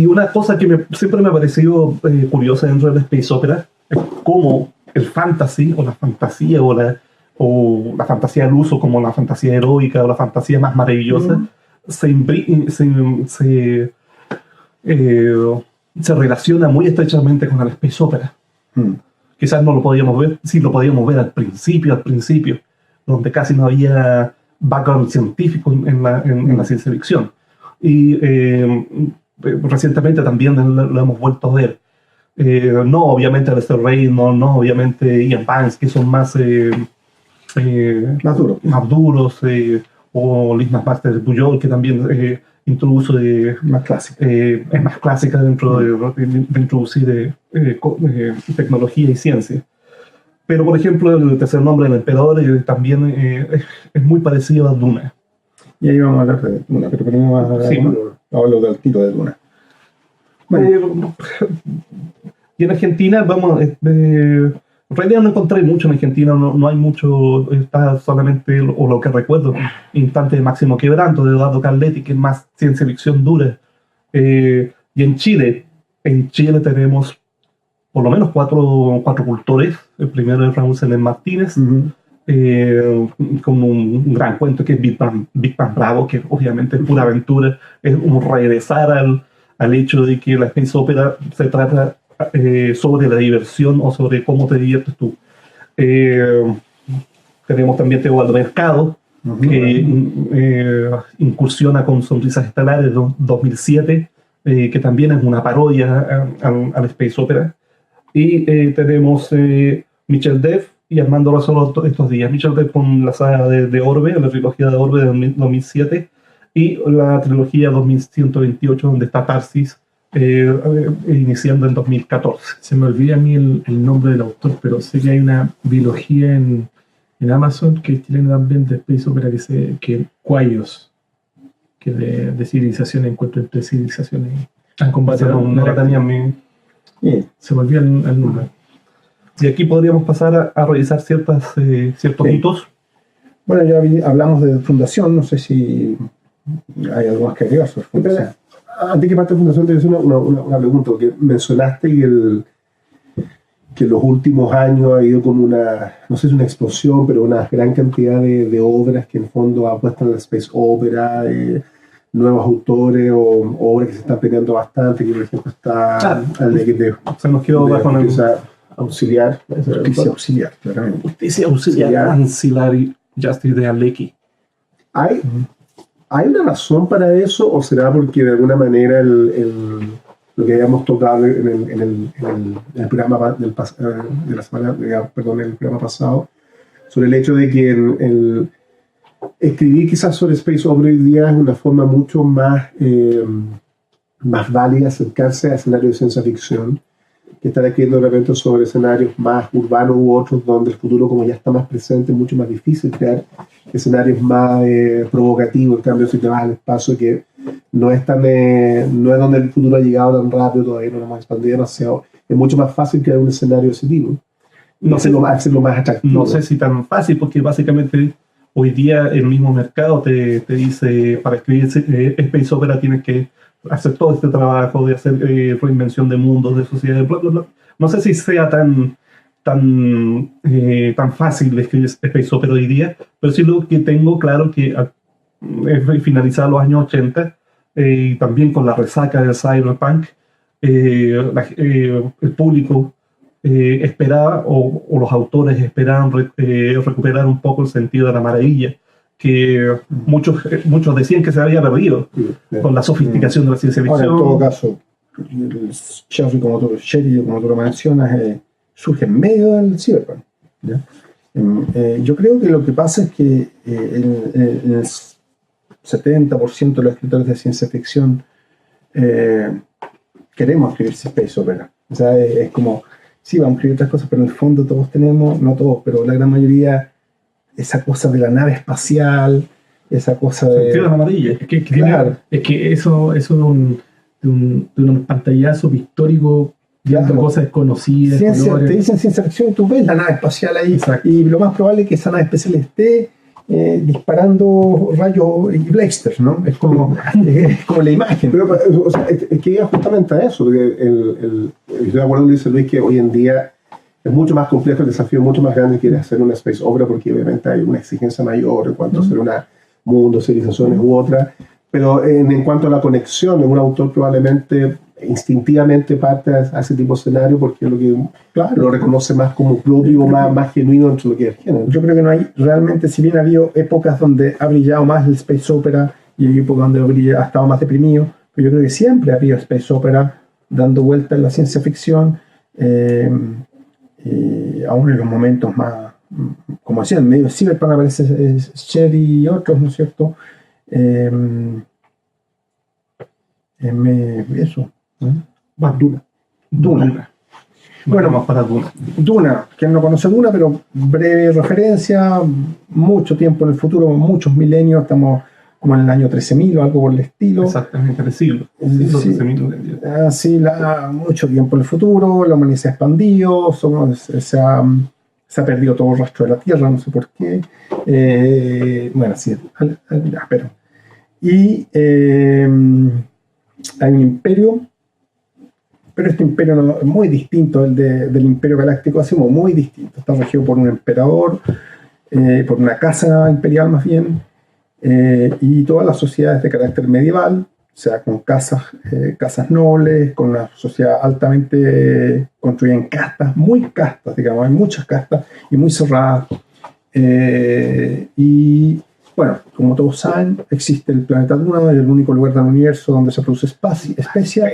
una cosa que siempre me ha parecido curiosa dentro de la space opera es cómo el fantasy, o la fantasía, o la fantasía al uso, como la fantasía heroica o la fantasía más maravillosa, se relaciona muy estrechamente con la space opera. Quizás no lo podíamos ver, sí lo podíamos ver al principio, donde casi no había background científico en la ciencia ficción. Y recientemente también lo hemos vuelto a ver. No obviamente Alastair Reynolds, no obviamente Ian Banks, que son más duros, o Louise McMaster-Pujol, que también introduce es más clásica dentro de introducir tecnología y ciencia. Pero, por ejemplo, el tercer nombre del emperador también es muy parecido a Duna. Y ahí vamos a hablar de Duna, pero primero vamos a hablar del tiro de Duna. Bueno. Y en Argentina, en realidad no encontré mucho en Argentina, no hay mucho, está solamente, o lo que recuerdo, Instante de Máximo Quebranto, de Eduardo Carletti, que es más ciencia ficción dura. Y en Chile tenemos por lo menos cuatro cultores. El primero es Raúl Senén Martínez, con un gran cuento que es Big Bang Bravo, que obviamente es pura aventura, es un regresar al hecho de que la space opera se trata sobre la diversión o sobre cómo te diviertes tú. Tenemos también Teobaldo Mercado, que incursiona con Sonrisas Estelares 2007, que también es una parodia al space opera. Y tenemos Michel Dev y Armando Rosolo estos días. Michel Dev con la saga de Orbe, la trilogía de Orbe de 2007, y la trilogía 2128, donde está Tarsis, iniciando en 2014. Se me olvida a mí el nombre del autor, pero sé que hay una biología en Amazon, que es chilena también, de space opera, que Cuayos, que de civilizaciones, encuentro entre civilizaciones en combate. No la tenía en mi... Se me olvida el nombre. Y aquí podríamos pasar a revisar ciertos hitos. Bueno, ya hablamos de fundación, no sé si hay algo más que agregar sobre fundación. Antes que parte de fundación, te voy a hacer una pregunta, porque mencionaste que en los últimos años ha habido como no sé si una explosión, pero una gran cantidad de obras que en el fondo apuestan a la space opera, nuevos autores o obras que se están peleando bastante, que por ejemplo está se nos quedó bajo una auxiliar. Justicia auxiliar, claramente. Justicia auxiliar, Ancillary Justice de Alecki. ¿Hay una razón para eso o será porque de alguna manera lo que habíamos tocado en el programa el programa pasado sobre el hecho de que escribir quizás sobre space opera hoy día es una forma mucho más válida de acercarse a escenarios de ciencia ficción, que estar escribiendo de repente sobre escenarios más urbanos u otros donde el futuro, como ya está más presente, es mucho más difícil crear escenarios más provocativos. En cambio, si te vas al espacio, que no es donde el futuro ha llegado tan rápido, todavía no lo hemos expandido demasiado, es mucho más fácil crear un escenario de ese tipo. Hacerlo más atractivo. No sé si tan fácil, porque básicamente hoy día el mismo mercado te dice, para escribir space opera tienes que hacer todo este trabajo de hacer reinvención de mundos, de sociedades, bla, bla, bla. No sé si sea tan fácil de escribir space opera hoy día, pero sí lo que tengo claro que es finalizar los años 80, y también con la resaca del cyberpunk, el público esperaba, o los autores esperaban recuperar un poco el sentido de la maravilla, que muchos decían que se había perdido con la sofisticación de la ciencia ficción. Ahora, en todo caso, el Sherry, como tú lo mencionas, surge en medio del cyberpunk, ¿ya? Yo creo que lo que pasa es que el 70% de los escritores de ciencia ficción queremos escribir space opera. O sea, es como, sí, vamos a escribir otras cosas, pero en el fondo todos tenemos, no todos, pero la gran mayoría, esa cosa de la nave espacial, esa cosa de... Sentido de la amarilla. Es que eso de un pantallazo pictórico, viendo cosas desconocidas. Te dicen ciencia ficción y tú ves la nave espacial ahí. Exacto. Y lo más probable es que esa nave espacial esté disparando rayos y blasters, ¿no? Es como la imagen. Pero, o sea, es que llega justamente a eso, porque estoy de acuerdo con dice Luis, que hoy en día es mucho más complejo, el desafío es mucho más grande que hacer una space opera, porque obviamente hay una exigencia mayor en cuanto a hacer una mundo, civilizaciones u otra, pero en cuanto a la conexión, un autor probablemente instintivamente parte a ese tipo de escenario porque es lo que lo reconoce más como propio, más genuino dentro de lo que es el género. Yo creo que no hay realmente, si bien ha habido épocas donde ha brillado más el space opera y hay épocas donde ha estado más deprimido, pero yo creo que siempre ha habido space opera dando vuelta en la ciencia ficción, aún en los momentos más, como decía, en medio de cyberpunk aparece Sherry y otros, ¿no es cierto? Eso. Más Duna. Bueno, vamos para Duna. Duna, quien no conoce Duna, pero breve referencia, mucho tiempo en el futuro, muchos milenios, estamos como en el año 13.000 o algo por el estilo. Exactamente, en el siglo. Sí. 13.000. Sí, mucho tiempo en el futuro, la humanidad se ha expandido, se ha perdido todo el rastro de la Tierra, no sé por qué. Bueno, sí, pero. Y hay un imperio, pero este imperio no, es muy distinto del imperio galáctico, así como muy distinto. Está regido por un emperador, por una casa imperial más bien, y todas las sociedades de carácter medieval, o sea, con casas nobles, con una sociedad altamente construida en castas, muy castas, digamos, hay muchas castas y muy cerradas. Y bueno, como todos saben, existe el planeta Duna, el único lugar del universo donde se produce especia,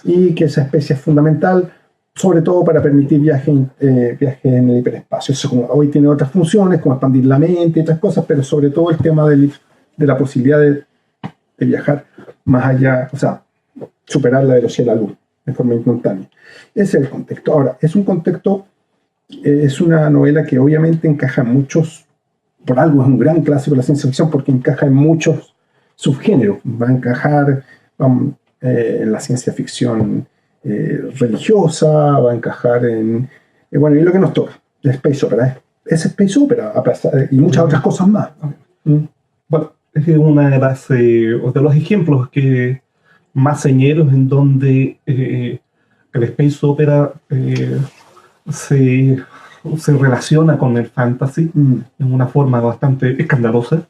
y que esa especia es fundamental, sobre todo para permitir viaje en el hiperespacio. Eso como hoy tiene otras funciones, como expandir la mente y otras cosas, pero sobre todo el tema de la posibilidad de viajar más allá, o sea, superar la velocidad de la luz de forma instantánea. Ese es el contexto. Ahora, es una novela que obviamente encaja en muchos, por algo es un gran clásico de la ciencia ficción, porque encaja en muchos subgéneros. Va a encajar en la ciencia ficción religiosa, va a encajar en, bueno, y lo que nos toca, la space opera. Es space opera, y muchas otras cosas más. Bueno, es una de los ejemplos más señeros en donde el space opera se relaciona con el fantasy en una forma bastante escandalosa.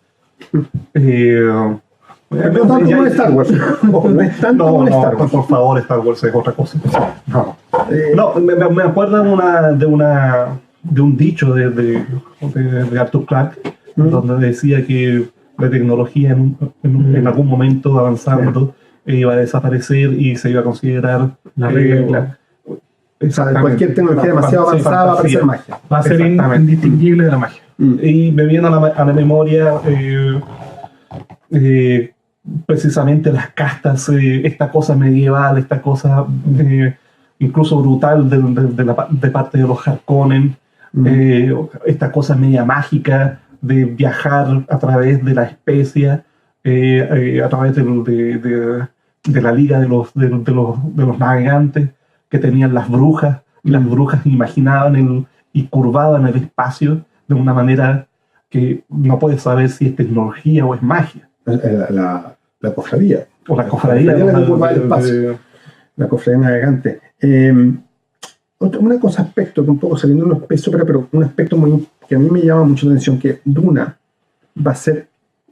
No tanto como en Star Wars. No es tanto como en Star Wars. Por favor, Star Wars es otra cosa. Me acuerdo de un dicho de Arthur Clarke, donde decía que la tecnología en algún momento avanzando iba a desaparecer y se iba a considerar la regla. Cualquier tecnología demasiado avanzada va a parecer magia. Va a ser indistinguible de la magia. Y me viene a la memoria precisamente las castas, esta cosa medieval, esta cosa incluso brutal de parte de los Harkonnen, esta cosa media mágica de viajar a través de la especia, a través de la liga de los navegantes que tenían las brujas, y las brujas imaginaban y curvaban el espacio de una manera que no puedes saber si es tecnología o es magia. La cofradía. O la cofradía. La cofradía navegante. Una cosa, aspecto que un poco saliendo de un aspecto, pero un aspecto que a mí me llama mucho la atención, que Duna va a ser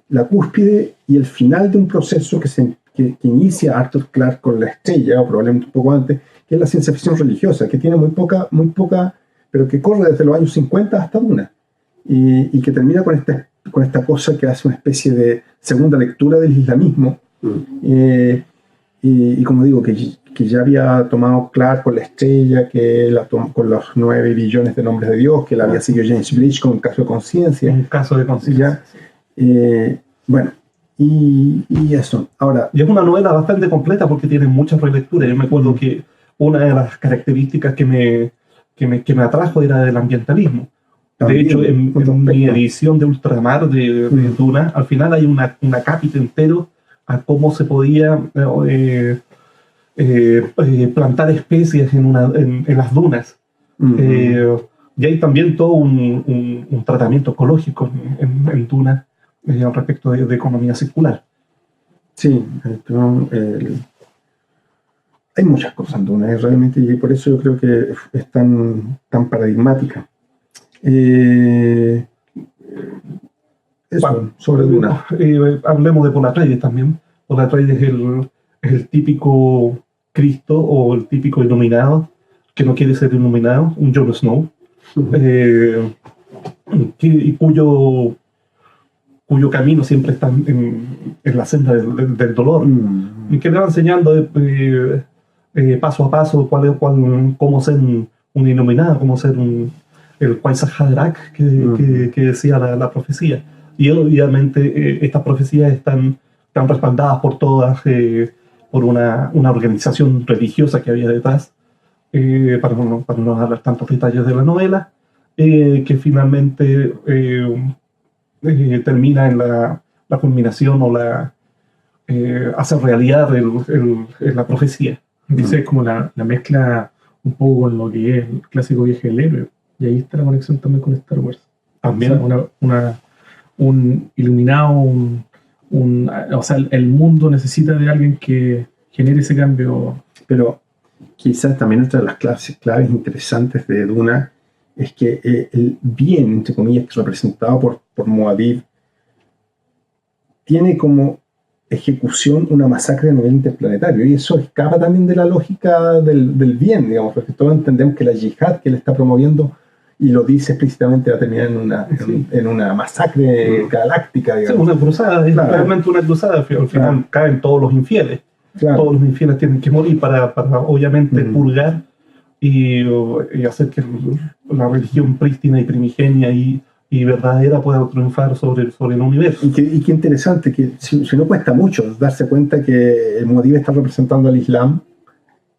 la cúspide y el final de un proceso que inicia Arthur Clarke con La Estrella, o probablemente un poco antes, que es la ciencia ficción religiosa, que tiene muy poca, pero que corre desde los años 50 hasta Duna, y que termina con esta cosa que hace una especie de segunda lectura del islamismo, y como digo, que ya había tomado Clarke con La Estrella, con los 9 billones de nombres de Dios, que la había seguido James Blitch con Un caso de conciencia. Un caso de conciencia. Bueno, y eso. Ahora, y es una novela bastante completa porque tiene muchas relecturas. Yo me acuerdo que una de las características que me atrajo era el ambientalismo. De hecho, en mi edición de Ultramar de Duna, al final hay un acápite entero a cómo se podía plantar especies en las dunas. Y hay también todo un tratamiento ecológico en Duna respecto de economía circular. Sí, hay muchas cosas en Duna, realmente, y por eso yo creo que es tan paradigmática. Sobre Duna. Hablemos de Paul Atreides también. Paul Atreides es el típico Cristo o el típico iluminado que no quiere ser iluminado, un Jon Snow, cuyo camino siempre está en la senda del dolor, y que le va enseñando paso a paso cómo ser un iluminado, cómo ser el Kwisatz Haderach que decía la profecía. Y obviamente estas profecías están respaldadas por todas, por una organización religiosa que había detrás, para no hablar tantos detalles de la novela, que finalmente termina en la culminación o hace realidad la profecía. Dice como la mezcla un poco con lo que es el clásico viaje del héroe. Y ahí está la conexión también con Star Wars. También. O sea, un iluminado, o sea, el mundo necesita de alguien que genere ese cambio. Pero quizás también otra de las claves interesantes de Duna es que el bien, entre comillas, representado por Muad'Dib, tiene como ejecución una masacre a nivel interplanetario, y eso escapa también de la lógica del bien, digamos, porque todos entendemos que la yihad que él está promoviendo, y lo dice explícitamente, va a terminar en una masacre galáctica, digamos. Sí, una cruzada, es realmente una cruzada. Al final caen todos los infieles. Claro. Todos los infieles tienen que morir para obviamente purgar y hacer que la religión prístina y primigenia y verdadera pueda triunfar sobre el universo. Y qué interesante, que si no cuesta mucho darse cuenta que el Muad'Dib está representando al Islam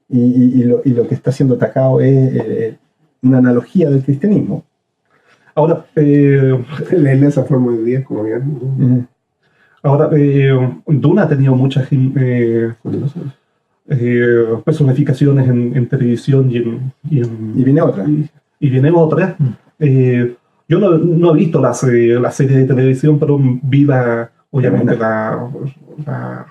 y lo que está siendo atacado es una analogía del cristianismo. Ahora, leer esa forma de día como bien. Ahora, Duna ha tenido muchas personificaciones en televisión y viene otra. Y viene otra. Yo no he visto la serie de televisión, pero vi obviamente la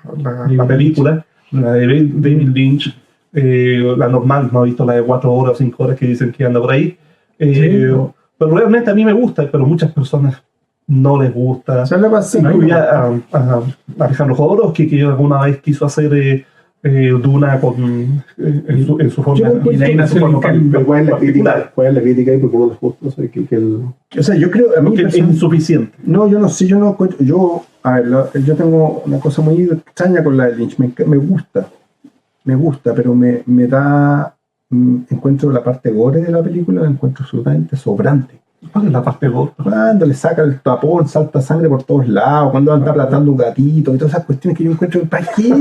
película, la de David Lynch, la normal, no he visto la de 4 horas o 5 horas que dicen que anda por ahí. Pero realmente a mí me gusta, pero muchas personas no les gusta. Incluía a Alejandro Jodorowsky, que alguna vez quiso hacer Duna en su forma. Y de ahí nació ¿cuál es la crítica ahí? Porque no les gusta. O sea, yo creo, a mí es insuficiente. No, yo no sé, yo tengo una cosa muy extraña con la de Lynch. Me gusta, pero me da, encuentro la parte gore de la película, la encuentro absolutamente sobrante. ¿Cuál es la parte gore? Cuando le saca el tapón, salta sangre por todos lados, cuando anda aplastando un gatito y todas esas cuestiones que yo encuentro, ¿para qué?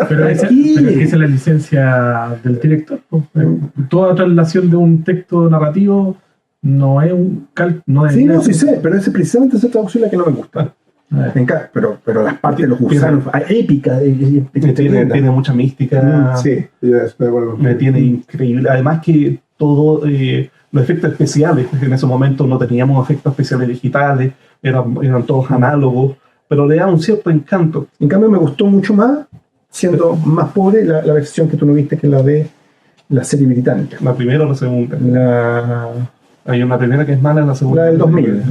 Pero esa es la licencia del director. Toda traslación de un texto narrativo no es un no sí, sí sé, pero es precisamente esa traducción la que no me gusta. Pero las partes de los gusanos, épica. Tiene mucha mística. Sí, me tiene increíble. Además que todo... los efectos especiales, en ese momento no teníamos efectos especiales digitales, eran todos análogos, pero le da un cierto encanto. En cambio me gustó mucho más, siendo más pobre, la versión que tú no viste, que la de la serie británica. ¿La primera o la segunda? Hay una primera que es mala, la segunda. La del 2000.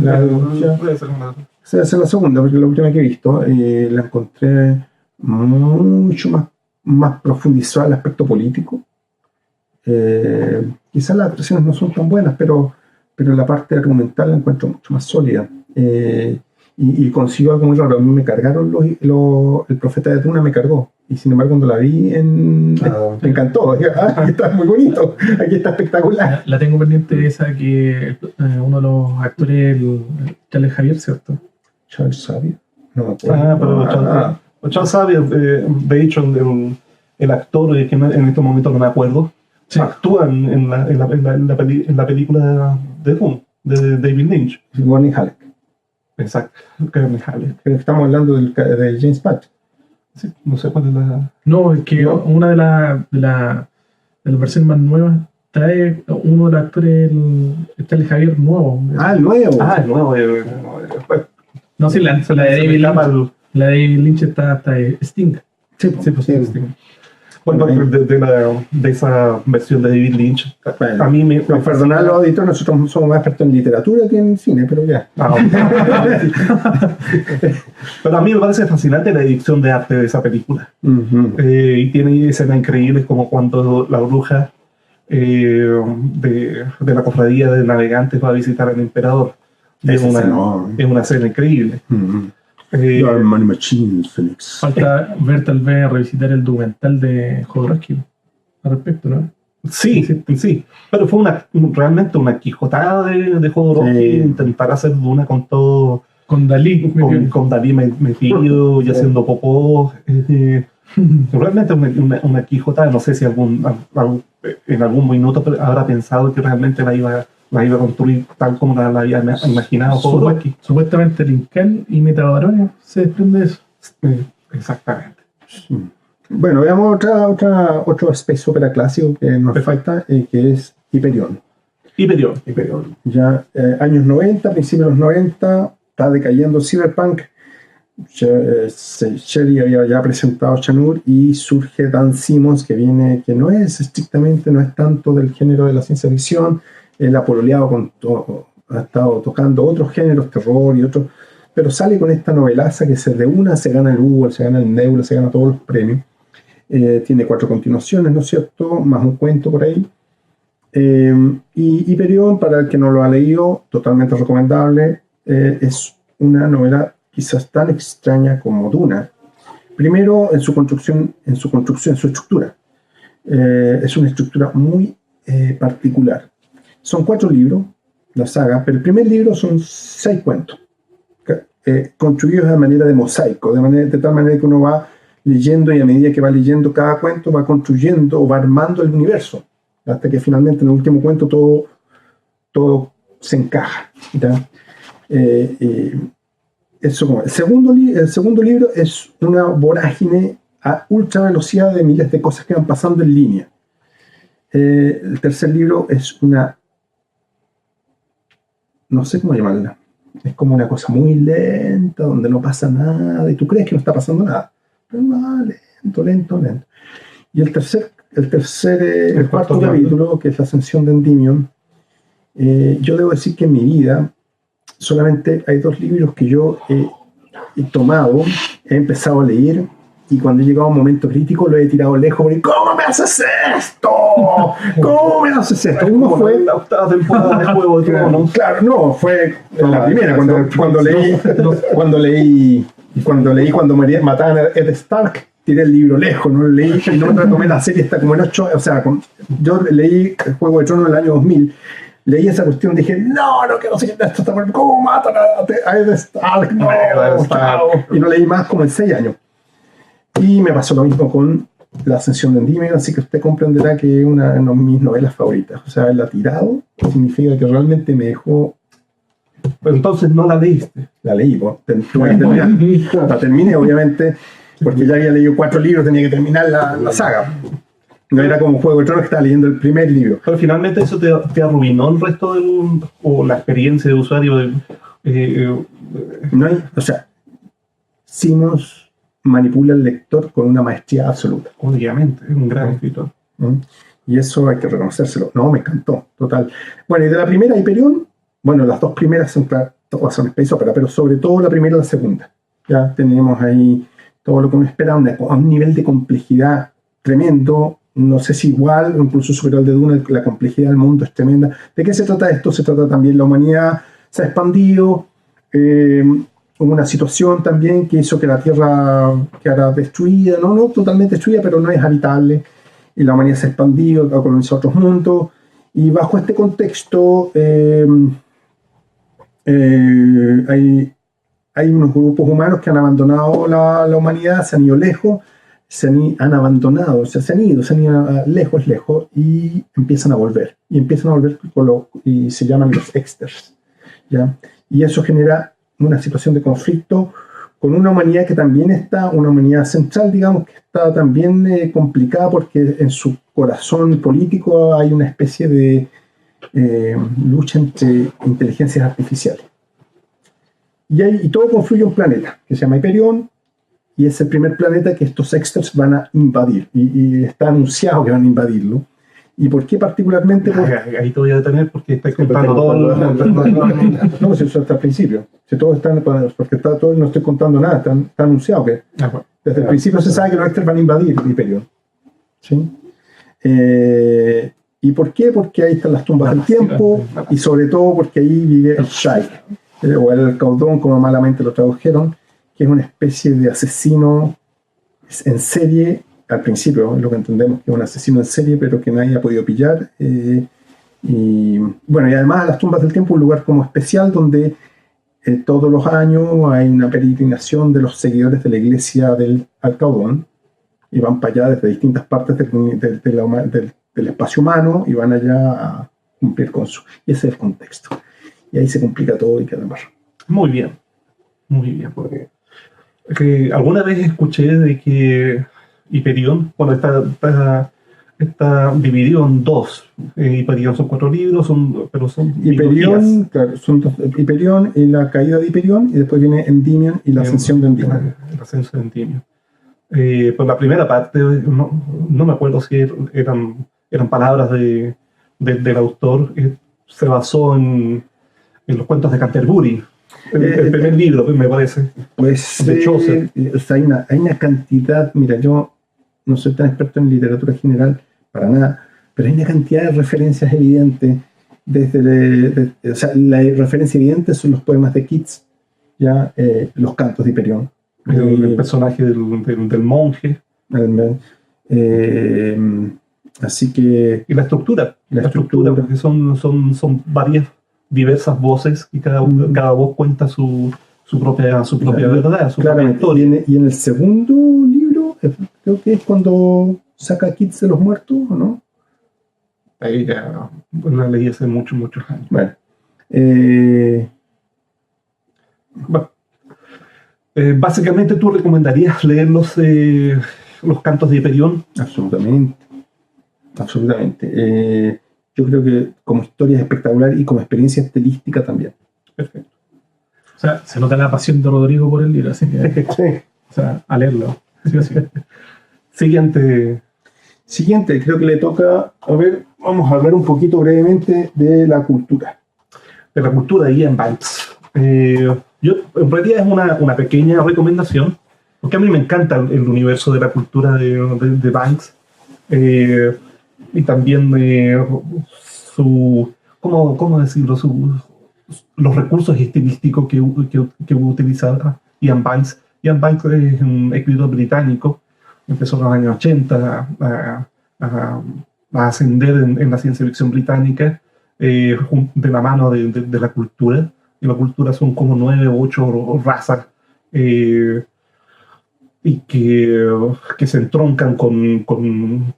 Esa es la segunda, porque la última que he visto la encontré mucho más profundizada el aspecto político. Quizás las actuaciones no son tan buenas, pero la parte argumental la encuentro mucho más sólida. Y consigo algo muy raro. A mí me cargaron el profeta de Duna, me cargó. Y sin embargo, cuando la vi, me encantó. Dije, aquí está muy bonito, aquí está espectacular. La tengo pendiente esa que uno de los actores, Charles Xavier, ¿cierto? Charles Xavier. No me acuerdo. Charles Xavier, de hecho, el actor, que en este momento no me acuerdo, sí, actúa en la película de Dune, de David Lynch. Gurney Halleck. Exacto, Gurney Halleck. Pero estamos hablando de James Patch. Sí, no sé cuál es la... No, es que una de las versiones más nuevas trae uno de los actores, el Charles Xavier nuevo. El nuevo. El nuevo. No, sí, la de David Lynch. La de David Lynch está Sting. Sí, Sting. Bueno, de esa versión de David Lynch, bueno, a mí me... Perdonar a los auditores, nosotros somos más expertos en literatura que en cine, pero ya. Pero a mí me parece fascinante la edición de arte de esa película. Y tiene escenas increíbles como cuando la bruja de la cofradía de navegantes va a visitar al emperador. Es una escena increíble. Money Machine, Phoenix. Falta ver, tal vez, revisitar el documental de Jodorowsky al respecto, ¿no? Sí. Pero fue realmente una quijotada de Jodorowsky, intentar hacer Duna con todo. Con Dalí. Con Dalí metido y haciendo popó. Realmente una Quijota, no sé si en algún minuto habrá pensado que realmente la iba a construir tal como la había imaginado Jodorowsky. Supuestamente Lincoln y Metabarones se desprende de eso. Exactamente. Bueno, veamos otro space opera clásico que nos falta, que es Hyperion. Hyperion. Ya años 90, principios de los 90, está decayendo Cyberpunk. Shelley había ya presentado Shanur y surge Dan Simmons, que no es tanto del género de la ciencia ficción. Él ha pololeado ha estado tocando otros géneros, terror y otros, pero sale con esta novelaza que se gana el Hugo, se gana el Nebula, se gana todos los premios. Tiene 4 continuaciones, ¿no es cierto? Más un cuento por ahí. Y Hyperion, para el que no lo ha leído, totalmente recomendable. Es una novela quizás tan extraña como Duna. Primero, en su estructura. Es una estructura muy particular. Son 4 libros, la saga, pero el primer libro son 6 cuentos, construidos de manera de mosaico, de tal manera que uno va leyendo y a medida que va leyendo cada cuento va construyendo o va armando el universo, hasta que finalmente en el último cuento todo se encaja, ¿ya? El segundo libro es una vorágine a ultra velocidad de miles de cosas que van pasando en línea. El tercer libro es no sé cómo llamarla, es como una cosa muy lenta, donde no pasa nada, y tú crees que no está pasando nada, pero va lento. Y el cuarto capítulo, que es la ascensión de Endymion, yo debo decir que en mi vida solamente hay 2 libros que yo he tomado, he empezado a leer, y cuando he llegado a un momento crítico lo he tirado lejos, porque ¿cómo me haces esto? ¿Cómo me haces esto? Uno fue la 8ª temporada de Juego de Tronos. Claro, no, fue la primera, cuando mataban a Ed Stark, tiré el libro lejos, no lo leí, y no me tomé la serie, está como en 8, o sea, yo leí el Juego de Tronos en el año 2000, leí esa cuestión, dije, no quiero seguir esto, ¿cómo matan a Ed Stark? No, y no leí más como en 6 años. Y me pasó lo mismo con La Ascensión de Endymion, así que usted comprenderá que es una de mis novelas favoritas. O sea, haberla tirado significa que realmente me dejó... Pero entonces no la leíste. La leí, pues, la terminé, obviamente, porque ya había leído 4 libros, tenía que terminar la saga. No era como Juego de Tronos, que estaba leyendo el primer libro. Pero finalmente eso te arruinó el resto o la experiencia de usuario. No hay, o sea, Simmons manipula al lector con una maestría absoluta. Obviamente, es un gran escritor. Y eso hay que reconocérselo. No, me encantó, total. Bueno, y de la primera Hyperion, bueno, las 2 primeras son space opera, pero sobre todo la primera y la segunda. Ya tenemos ahí todo lo que uno espera, a un nivel de complejidad tremendo. No sé si igual o incluso superior al de Duna, la complejidad del mundo es tremenda. ¿De qué se trata esto? Se trata también, la humanidad se ha expandido, hubo una situación también que hizo que la Tierra quedara destruida, no totalmente destruida, pero no es habitable, y la humanidad se ha expandido, ha colonizado otros mundos, y bajo este contexto hay unos grupos humanos que han abandonado la humanidad, se han ido lejos, han abandonado, o sea, se han ido lejos, y empiezan a volver, y se llaman los Exters, ¿ya? Y eso genera una situación de conflicto con una humanidad que también una humanidad central, digamos, que está también complicada porque en su corazón político hay una especie de lucha entre inteligencias artificiales. Y todo confluye en un planeta que se llama Hyperion, y es el primer planeta que estos Exters van a invadir, y está anunciado que van a invadirlo. ¿Y por qué particularmente? Ahí te voy a detener porque está contando todo. No, si eso está al principio. Si todo está, porque está todo, no estoy contando nada, está anunciado que desde el principio se sabe que los Exters van a invadir Hyperion. ¿Sí? ¿Y por qué? Porque ahí están las tumbas del tiempo, y sobre todo porque ahí vive el Shyke, o el Caudón, como malamente lo tradujeron, que es una especie de asesino en serie. Al principio es lo que entendemos que es un asesino en serie, pero que nadie ha podido pillar. Y además las tumbas del tiempo, un lugar como especial donde todos los años hay una peregrinación de los seguidores de la iglesia del Alcaudón, y van para allá desde distintas partes del espacio humano y van allá a cumplir con su... Y ese es el contexto. Y ahí se complica todo y queda más. Muy bien, muy bien. Porque alguna vez escuché de que Hyperion, bueno, está dividido en dos. Hyperion son 4 libros, pero son Hyperion, claro, son Hyperion y la caída de Hyperion, y después viene Endymion y la ascensión de Endymion. La ascensión de Endymion. Por la primera parte, no me acuerdo si eran palabras del autor, se basó en los cuentos de Canterbury. El primer libro, me parece. Pues de Chaucer. O sea, hay una cantidad, mira, yo no soy tan experto en literatura general, para nada, pero hay una cantidad de referencias evidentes. O sea, la referencia evidente son los poemas de Keats, ya los cantos de Hyperion. El personaje del monje. Así que... Y la estructura, porque son varias diversas voces y cada voz cuenta su propia verdad, su propia historia. Y en el segundo libro, creo que es cuando saca a Keats de los muertos, ¿o no? Ahí ya la leí hace muchos años. Bueno. Básicamente, ¿tú recomendarías leer los cantos de Hyperion? Absolutamente. Yo creo que como historia es espectacular y como experiencia estilística también. Perfecto. O sea, se nota la pasión de Rodrigo por el libro, así que... Sí. O sea, a leerlo. Sí. Siguiente, creo que le toca... A ver, vamos a hablar un poquito brevemente de la cultura. De la cultura de Iain Banks. Yo, en realidad, es una pequeña recomendación, porque a mí me encanta el universo de la cultura de Banks. Y también ¿cómo decirlo? Los recursos estilísticos que utilizaba Iain Banks. Iain Banks es un escritor británico, empezó en los años 80 a ascender en la ciencia ficción británica de la mano de la cultura. Y la cultura son como 9 o 8 razas y que se entroncan con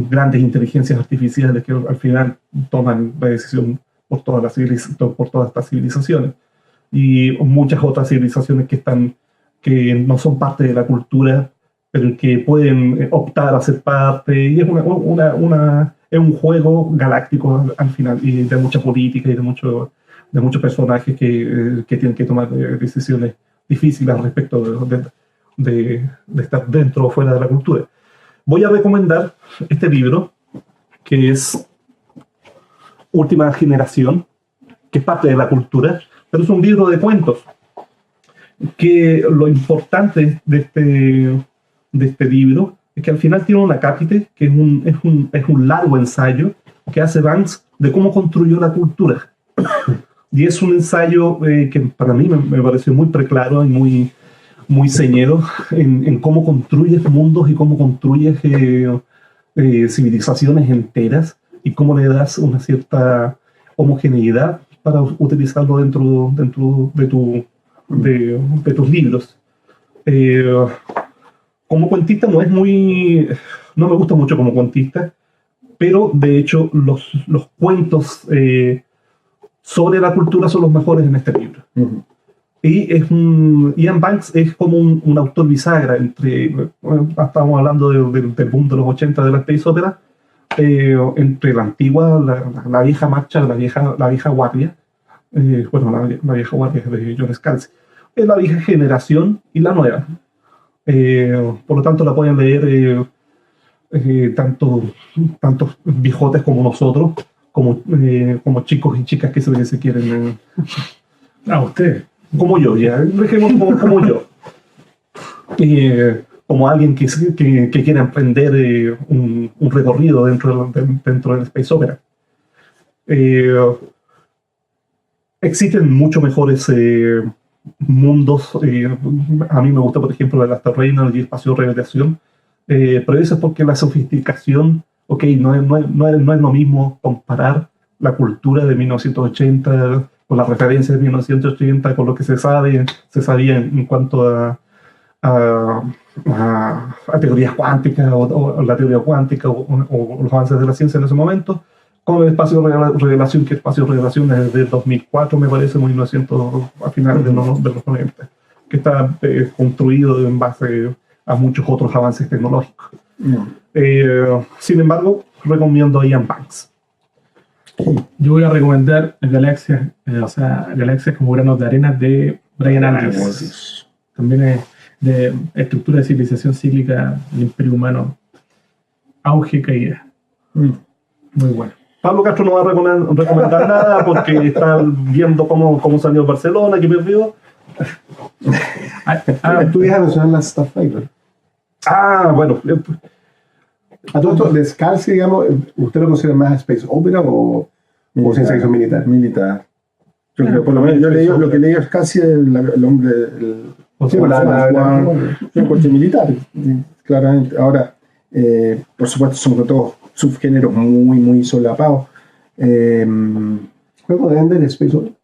grandes inteligencias artificiales que al final toman la decisión por todas estas civilizaciones. Y muchas otras civilizaciones que no son parte de la cultura, pero que pueden optar a ser parte. Y es es un juego galáctico al final, y de mucha política y de muchos personajes que tienen que tomar decisiones difíciles respecto de estar dentro o fuera de la cultura. Voy a recomendar este libro, que es Última Generación, que es parte de la cultura, pero es un libro de cuentos. Que lo importante de este libro es que al final tiene un acápite, que es un largo ensayo que hace Banks de cómo construyó la cultura. Y es un ensayo que para mí me pareció muy preclaro y muy ceñido en cómo construyes mundos y cómo construyes civilizaciones enteras y cómo le das una cierta homogeneidad para utilizarlo dentro de tus libros. Como cuentista no me gusta mucho como cuentista, pero de hecho los cuentos sobre la cultura son los mejores en este libro. Uh-huh. Y Iain Banks es como un autor bisagra estábamos hablando del boom de los 80 de la space opera, entre la antigua, la vieja marcha, la vieja guardia, la vieja guardia de John Scalzi, la vieja generación y la nueva. Por lo tanto la pueden leer tantos viejotes como nosotros, como chicos y chicas que se quieren... usted. Como yo, ya, dejemos como yo. Como alguien que quiere emprender un recorrido dentro del Space Opera. Existen mucho mejores mundos. A mí me gusta, por ejemplo, el Astral Reynolds y Espacio Revelación. Pero eso es porque la sofisticación, no es lo mismo comparar la cultura de 1980 con la referencia de 1980, con lo que se sabía en cuanto a a teorías cuánticas o la teoría cuántica o los avances de la ciencia en ese momento, con el espacio de revelación, que el espacio de revelación es desde 2004, me parece, 1900, a finales de los 90, que está construido en base a muchos otros avances tecnológicos. Sin embargo, recomiendo Ian Banks. Yo voy a recomendar Galaxias, Galaxias como granos de arena de Brian Andrews. También es de estructura de civilización cíclica del Imperio Humano, auge y caída. Muy bueno. Pablo Castro no va a recomendar nada porque está viendo cómo salió Barcelona, que perdió. Tú ibas a mencionar la Starfighter. Bueno. A todo esto, de Scalzi, digamos, ¿usted lo considera más Space Opera o ciencia ficción militar? Militar. Yo creo, por lo menos, yo leí lo que leí es casi el hombre. Un coche militar, claramente. Ahora, por supuesto, son todos subgéneros muy, muy solapados. ¿Juego de Ender Space Opera?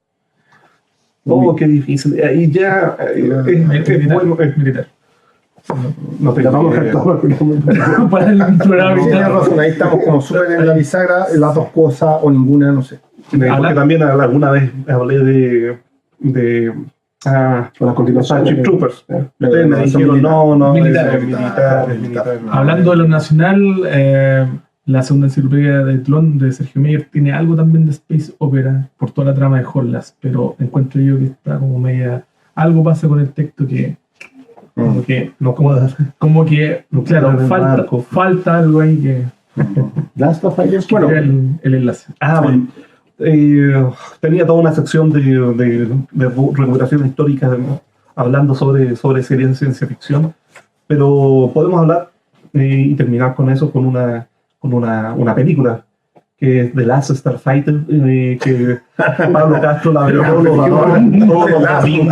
Qué difícil. Ahí ya es militar. No te vamos a Para el programa. Tienes razón, ahí estamos como súper en la bisagra, las dos cosas o ninguna, no sé. Porque también alguna vez hablé de la continuación Starship Troopers. Ustedes me dijeron, no, militar. Hablando de lo nacional, la segunda enciclopedia de Tlón de Sergio Meyer tiene algo también de Space Opera por toda la trama de Horlas, pero encuentro yo que está como media. Algo pasa con el texto que. Como que claro, falta algo ahí que. Last of Us, bueno, el enlace. Bueno. Tenía toda una sección de recuperación histórica hablando sobre series de ciencia ficción, pero podemos hablar y terminar con eso con una película que es The Last Starfighter, que Pablo Castro la vio un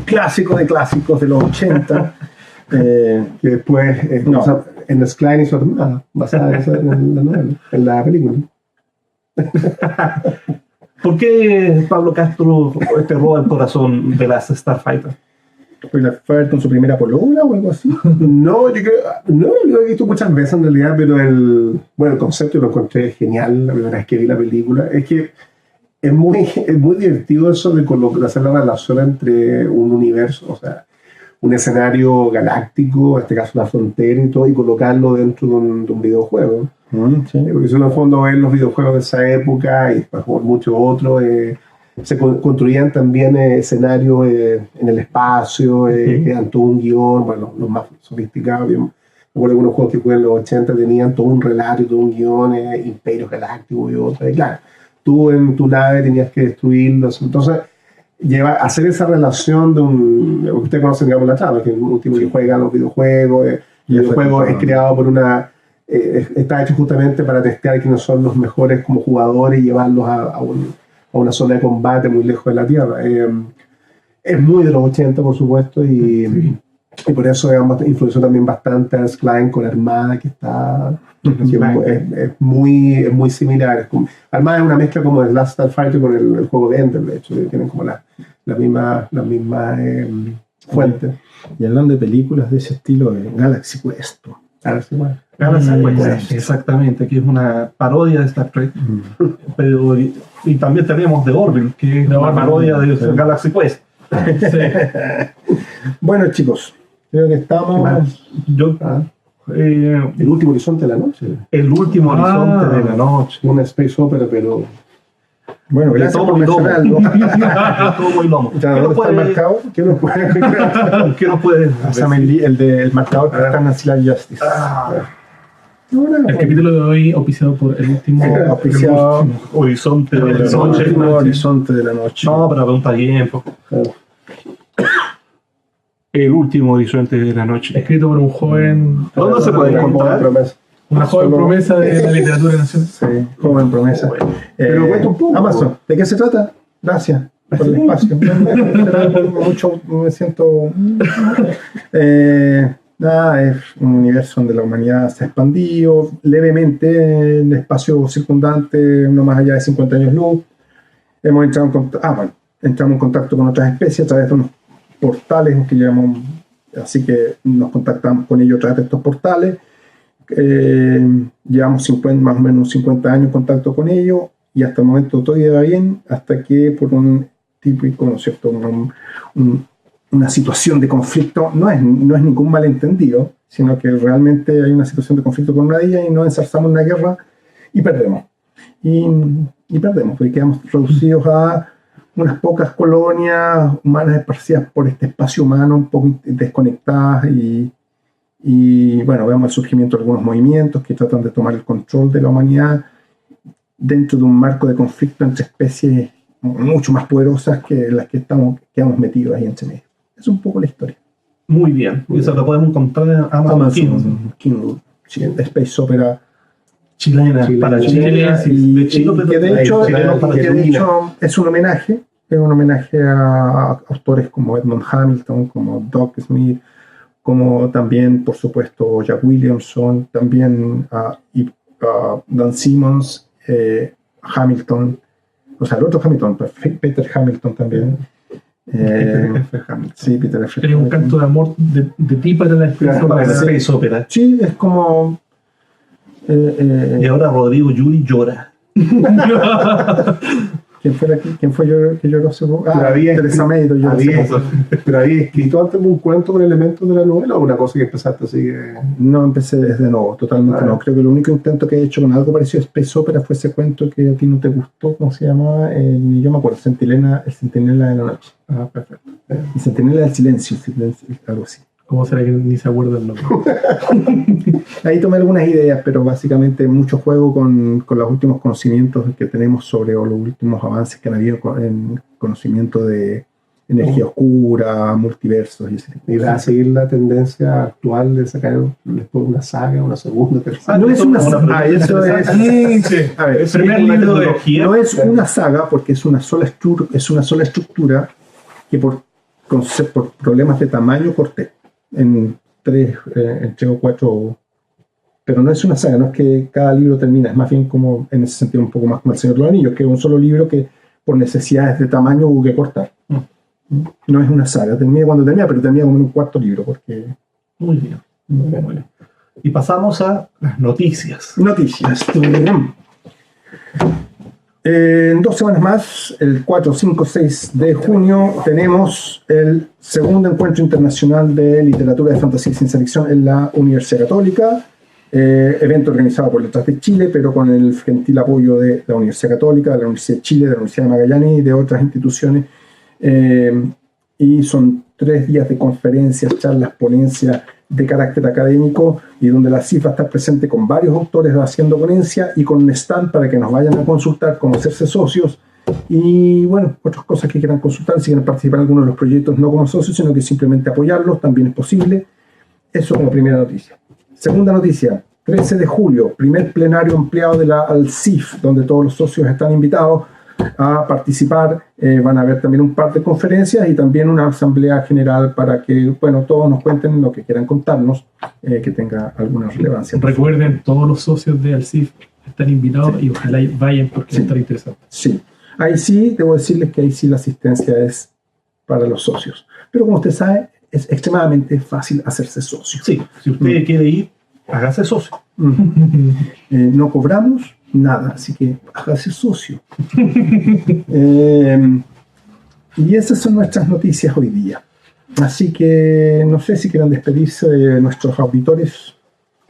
clásico de clásicos de los 80, que después en Skline hizo basada en la película. ¿Por qué Pablo Castro te roba el corazón de Last Starfighter? ¿Pues fue con su primera polola o algo así? No, yo creo, no lo he visto muchas veces en realidad, pero el concepto lo encontré genial la primera vez que vi la película. Es que es muy divertido eso de hacer la relación entre un universo, o sea, un escenario galáctico, en este caso la frontera y todo, y colocarlo dentro de un videojuego. Sí. Porque eso en el fondo ven los videojuegos de esa época y por muchos otros se construían también escenarios en el espacio, que eran todo un guión, bueno, los más sofisticados. Recuerdo algunos juegos que jugué en los 80 tenían todo un relato, todo un guión, imperios galácticos y otros. Y claro, tú en tu nave tenías que destruirlos. Entonces, hacer esa relación de ustedes conocen, digamos, la trama, que un tipo que juega los videojuegos, y el juego es creado por está hecho justamente para testear quiénes son los mejores como jugadores y llevarlos a una zona de combate muy lejos de la Tierra. Es muy de los 80, por supuesto, y por eso, digamos, influenció también bastante a Skline con Armada, que está es muy similar. Armada es una mezcla como de Last Starfighter con el juego de Ender, de hecho, tienen como la misma fuente. Y hablando de películas de ese estilo, Galaxy Quest. Galaxy Quest, exactamente, que es una parodia de Star Trek. Pero, y también tenemos The Orville, que es una parodia de Galaxy Quest. Bueno, chicos, creo que estamos. El último horizonte de la noche. El último horizonte de la noche. Una space opera, pero. Bueno, gracias por mencionarlo. Todo muy lomo. ¿Qué nos puede marcado? ¿Qué nos puede? Pásame el marcador que está en Ancillary Justice. El capítulo de hoy auspiciado por el último horizonte de la noche. noche. Horizonte de la noche. No, para preguntar tiempo. El último horizonte de la noche. Escrito por un joven. ¿Dónde se puede encontrar? Una joven promesa de la literatura nacional. Sí, joven promesa. Pero cuenta un poco. Amazon, ¿de qué se trata? Gracias por el espacio. Mucho me siento. Nada, es un universo donde la humanidad se ha expandido levemente en el espacio circundante, no más allá de 50 años luz. Hemos entrado entramos en contacto con otras especies a través de unos portales que llamamos Así que nos contactamos con ellos a través de estos portales. Llevamos más o menos 50 años en contacto con ellos y hasta el momento todo iba bien, hasta que por un típico, ¿no es cierto?, una situación de conflicto, no es ningún malentendido, sino que realmente hay una situación de conflicto con una de ellas y nos enzarzamos en una guerra y perdemos. Y perdemos, porque quedamos reducidos a unas pocas colonias humanas esparcidas por este espacio humano, un poco desconectadas y bueno, vemos el surgimiento de algunos movimientos que tratan de tomar el control de la humanidad dentro de un marco de conflicto entre especies mucho más poderosas que las que quedamos metidos ahí entre medio. Es un poco la historia. Muy bien. Y eso lo podemos encontrar en Amazon Kindle. Sí, Space Opera chilena para Chile. Y que de hecho es un homenaje. Es un homenaje a autores como Edmund Hamilton, como Doc Smith, como también, por supuesto, Jack Williamson, también a Dan Simmons, Hamilton, o sea, el otro Hamilton, Peter Hamilton también. Sí, Peter F. Es un canto de amor de ti para la Space Opera. Sí, es como... y ahora Rodrigo Yuri llora. ¿Quién fue que lloró hace poco? Teresa May. Pero había escrito antes un cuento con elementos de la novela o una cosa que empezaste así. No, empecé desde nuevo, totalmente no. Creo que el único intento que he hecho con algo parecido a Space Opera fue ese cuento que a ti no te gustó, ¿cómo se llamaba? Yo me acuerdo, El Centinela de la Noche. Perfecto. El Centinela del Silencio, algo así. ¿Cómo será que ni se acuerda el nombre? Ahí tomé algunas ideas, pero básicamente mucho juego con los últimos conocimientos que tenemos sobre, o los últimos avances que han habido en conocimiento de energía oscura, multiversos y ese tipo. ¿Y va a seguir la tendencia actual de sacar después una saga, una segunda, tercera? No es una saga, eso es... A ver, el primer libro de no es una saga porque es una sola estructura que por problemas de tamaño corté en 3 o 4, pero no es una saga, no es que cada libro termina, es más bien como en ese sentido un poco más como El Señor de los Anillos, que es un solo libro que por necesidades de tamaño hubo que cortar. No es una saga, termina cuando termina, pero termina como en un 4º libro, porque... Muy bien. Y pasamos a las noticias. En 2 semanas más, el 4, 5, 6 de junio, tenemos el segundo encuentro internacional de literatura de fantasía y ciencia ficción en la Universidad Católica, evento organizado por Letras de Chile, pero con el gentil apoyo de la Universidad Católica, de la Universidad de Chile, de la Universidad de Magallanes y de otras instituciones. Y son 3 días de conferencias, charlas, ponencias de carácter académico, y donde la CIF va a estar presente con varios autores haciendo ponencia y con un stand para que nos vayan a consultar, como hacerse socios y bueno, otras cosas que quieran consultar, si quieren participar en alguno de los proyectos, no como socios, sino que simplemente apoyarlos, también es posible. Eso como primera noticia. Segunda noticia, 13 de julio, primer plenario ampliado de la ALCIF, donde todos los socios están invitados a participar. Van a haber también un par de conferencias y también una asamblea general para que, bueno, todos nos cuenten lo que quieran contarnos, que tenga alguna relevancia. Recuerden, todos los socios de ALCIF están invitados, y ojalá vayan porque va a estar interesante. Sí, ahí sí, debo decirles que ahí sí la asistencia es para los socios. Pero como usted sabe, es extremadamente fácil hacerse socio. Sí, si usted quiere ir, hágase socio. No cobramos nada, así que hágase socio. Y esas son nuestras noticias hoy día. Así que no sé si quieren despedirse de nuestros auditores.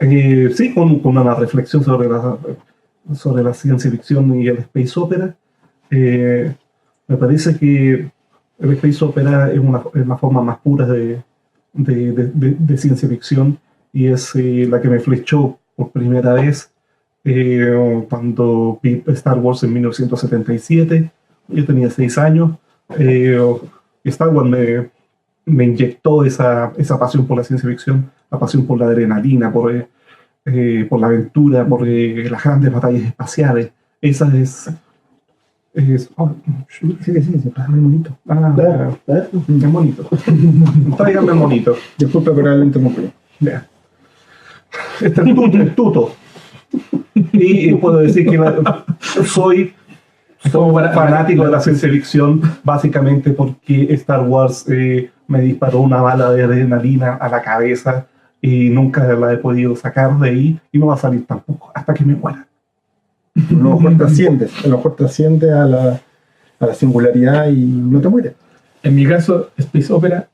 Sí, con una reflexión sobre la ciencia ficción y el Space Opera. Me parece que el Space Opera es una forma más pura de ciencia ficción, y es la que me flechó por primera vez cuando vi Star Wars en 1977. Yo tenía 6 años. Star Wars me inyectó esa pasión por la ciencia ficción, la pasión por la adrenalina, por la aventura, por las grandes batallas espaciales. Esa es Sí, pásame el monito. Es bonito. Tráigame el monito. Disculpa por haberlo interrumpido. Este es tuto. Y puedo decir que soy fanático de la ciencia ficción, básicamente porque Star Wars me disparó una bala de adrenalina a la cabeza y nunca la he podido sacar de ahí y no va a salir tampoco hasta que me muera. A lo mejor trasciende a la singularidad y no te mueres. En mi caso, Space Opera.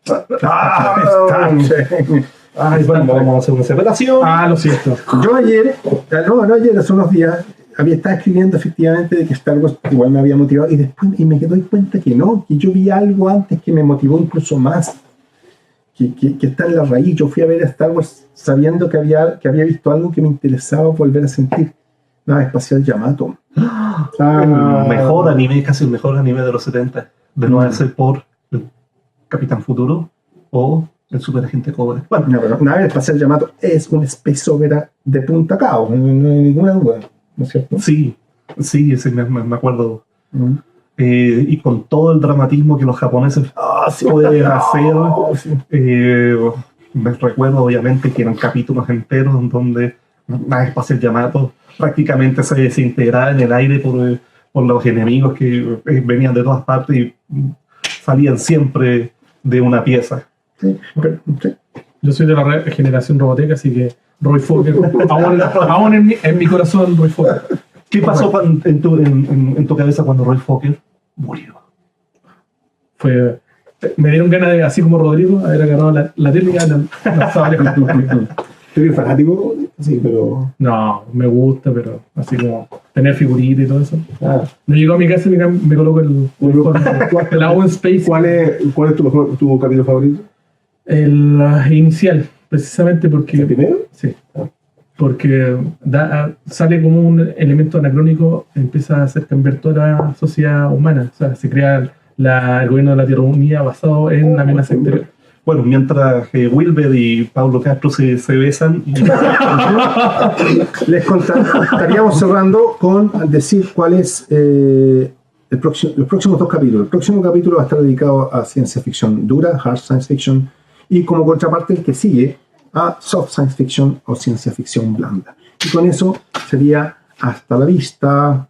Ay, bueno, vamos a hacer una separación. Lo siento. Yo ayer, hace unos días, estaba escribiendo efectivamente de que Star Wars igual me había motivado y después me doy cuenta que no, que yo vi algo antes que me motivó incluso más, que está en la raíz. Yo fui a ver a Star Wars sabiendo que había visto algo que me interesaba volver a sentir. Nave espacial Yamato. El mejor anime, casi el mejor anime de los 70, de no hacerse por el Capitán Futuro o el Super Agente Cobra. Bueno, no, pero Nave espacial Yamato es un space opera de punta cao, no hay ninguna duda, ¿no es cierto? Sí, me acuerdo. Y con todo el dramatismo que los japoneses pueden hacer, me recuerdo obviamente que eran capítulos enteros en donde Nave espacial Yamato prácticamente se desintegraba en el aire por los enemigos que venían de todas partes y salían siempre de una pieza. Sí. Yo soy de la generación Roboteca, así que Roy Fokker, aún en mi corazón, Roy Fokker. ¿Qué pasó en tu cabeza cuando Roy Fokker murió? Me dieron ganas de, así como Rodrigo, haber agarrado la tele y lanzado lejos. ¿Eres fanático? Sí, pero... No, me gusta, pero así como tener figuritas y todo eso. No llegó a mi casa y me coloco el Owen Space. ¿Cuál es tu capítulo favorito? El inicial, precisamente porque... ¿El primero? Sí. Porque sale como un elemento anacrónico, empieza a hacer cambiar toda la sociedad humana. O sea, se crea el gobierno de la Tierra Unida basado en la amenaza exterior. Bueno, mientras Wilber y Pablo Castro se besan... Les estaríamos cerrando con decir cuál es los próximos 2 capítulos. El próximo capítulo va a estar dedicado a ciencia ficción dura, hard science fiction, y como contraparte el que sigue a soft science fiction o ciencia ficción blanda. Y con eso sería hasta la vista.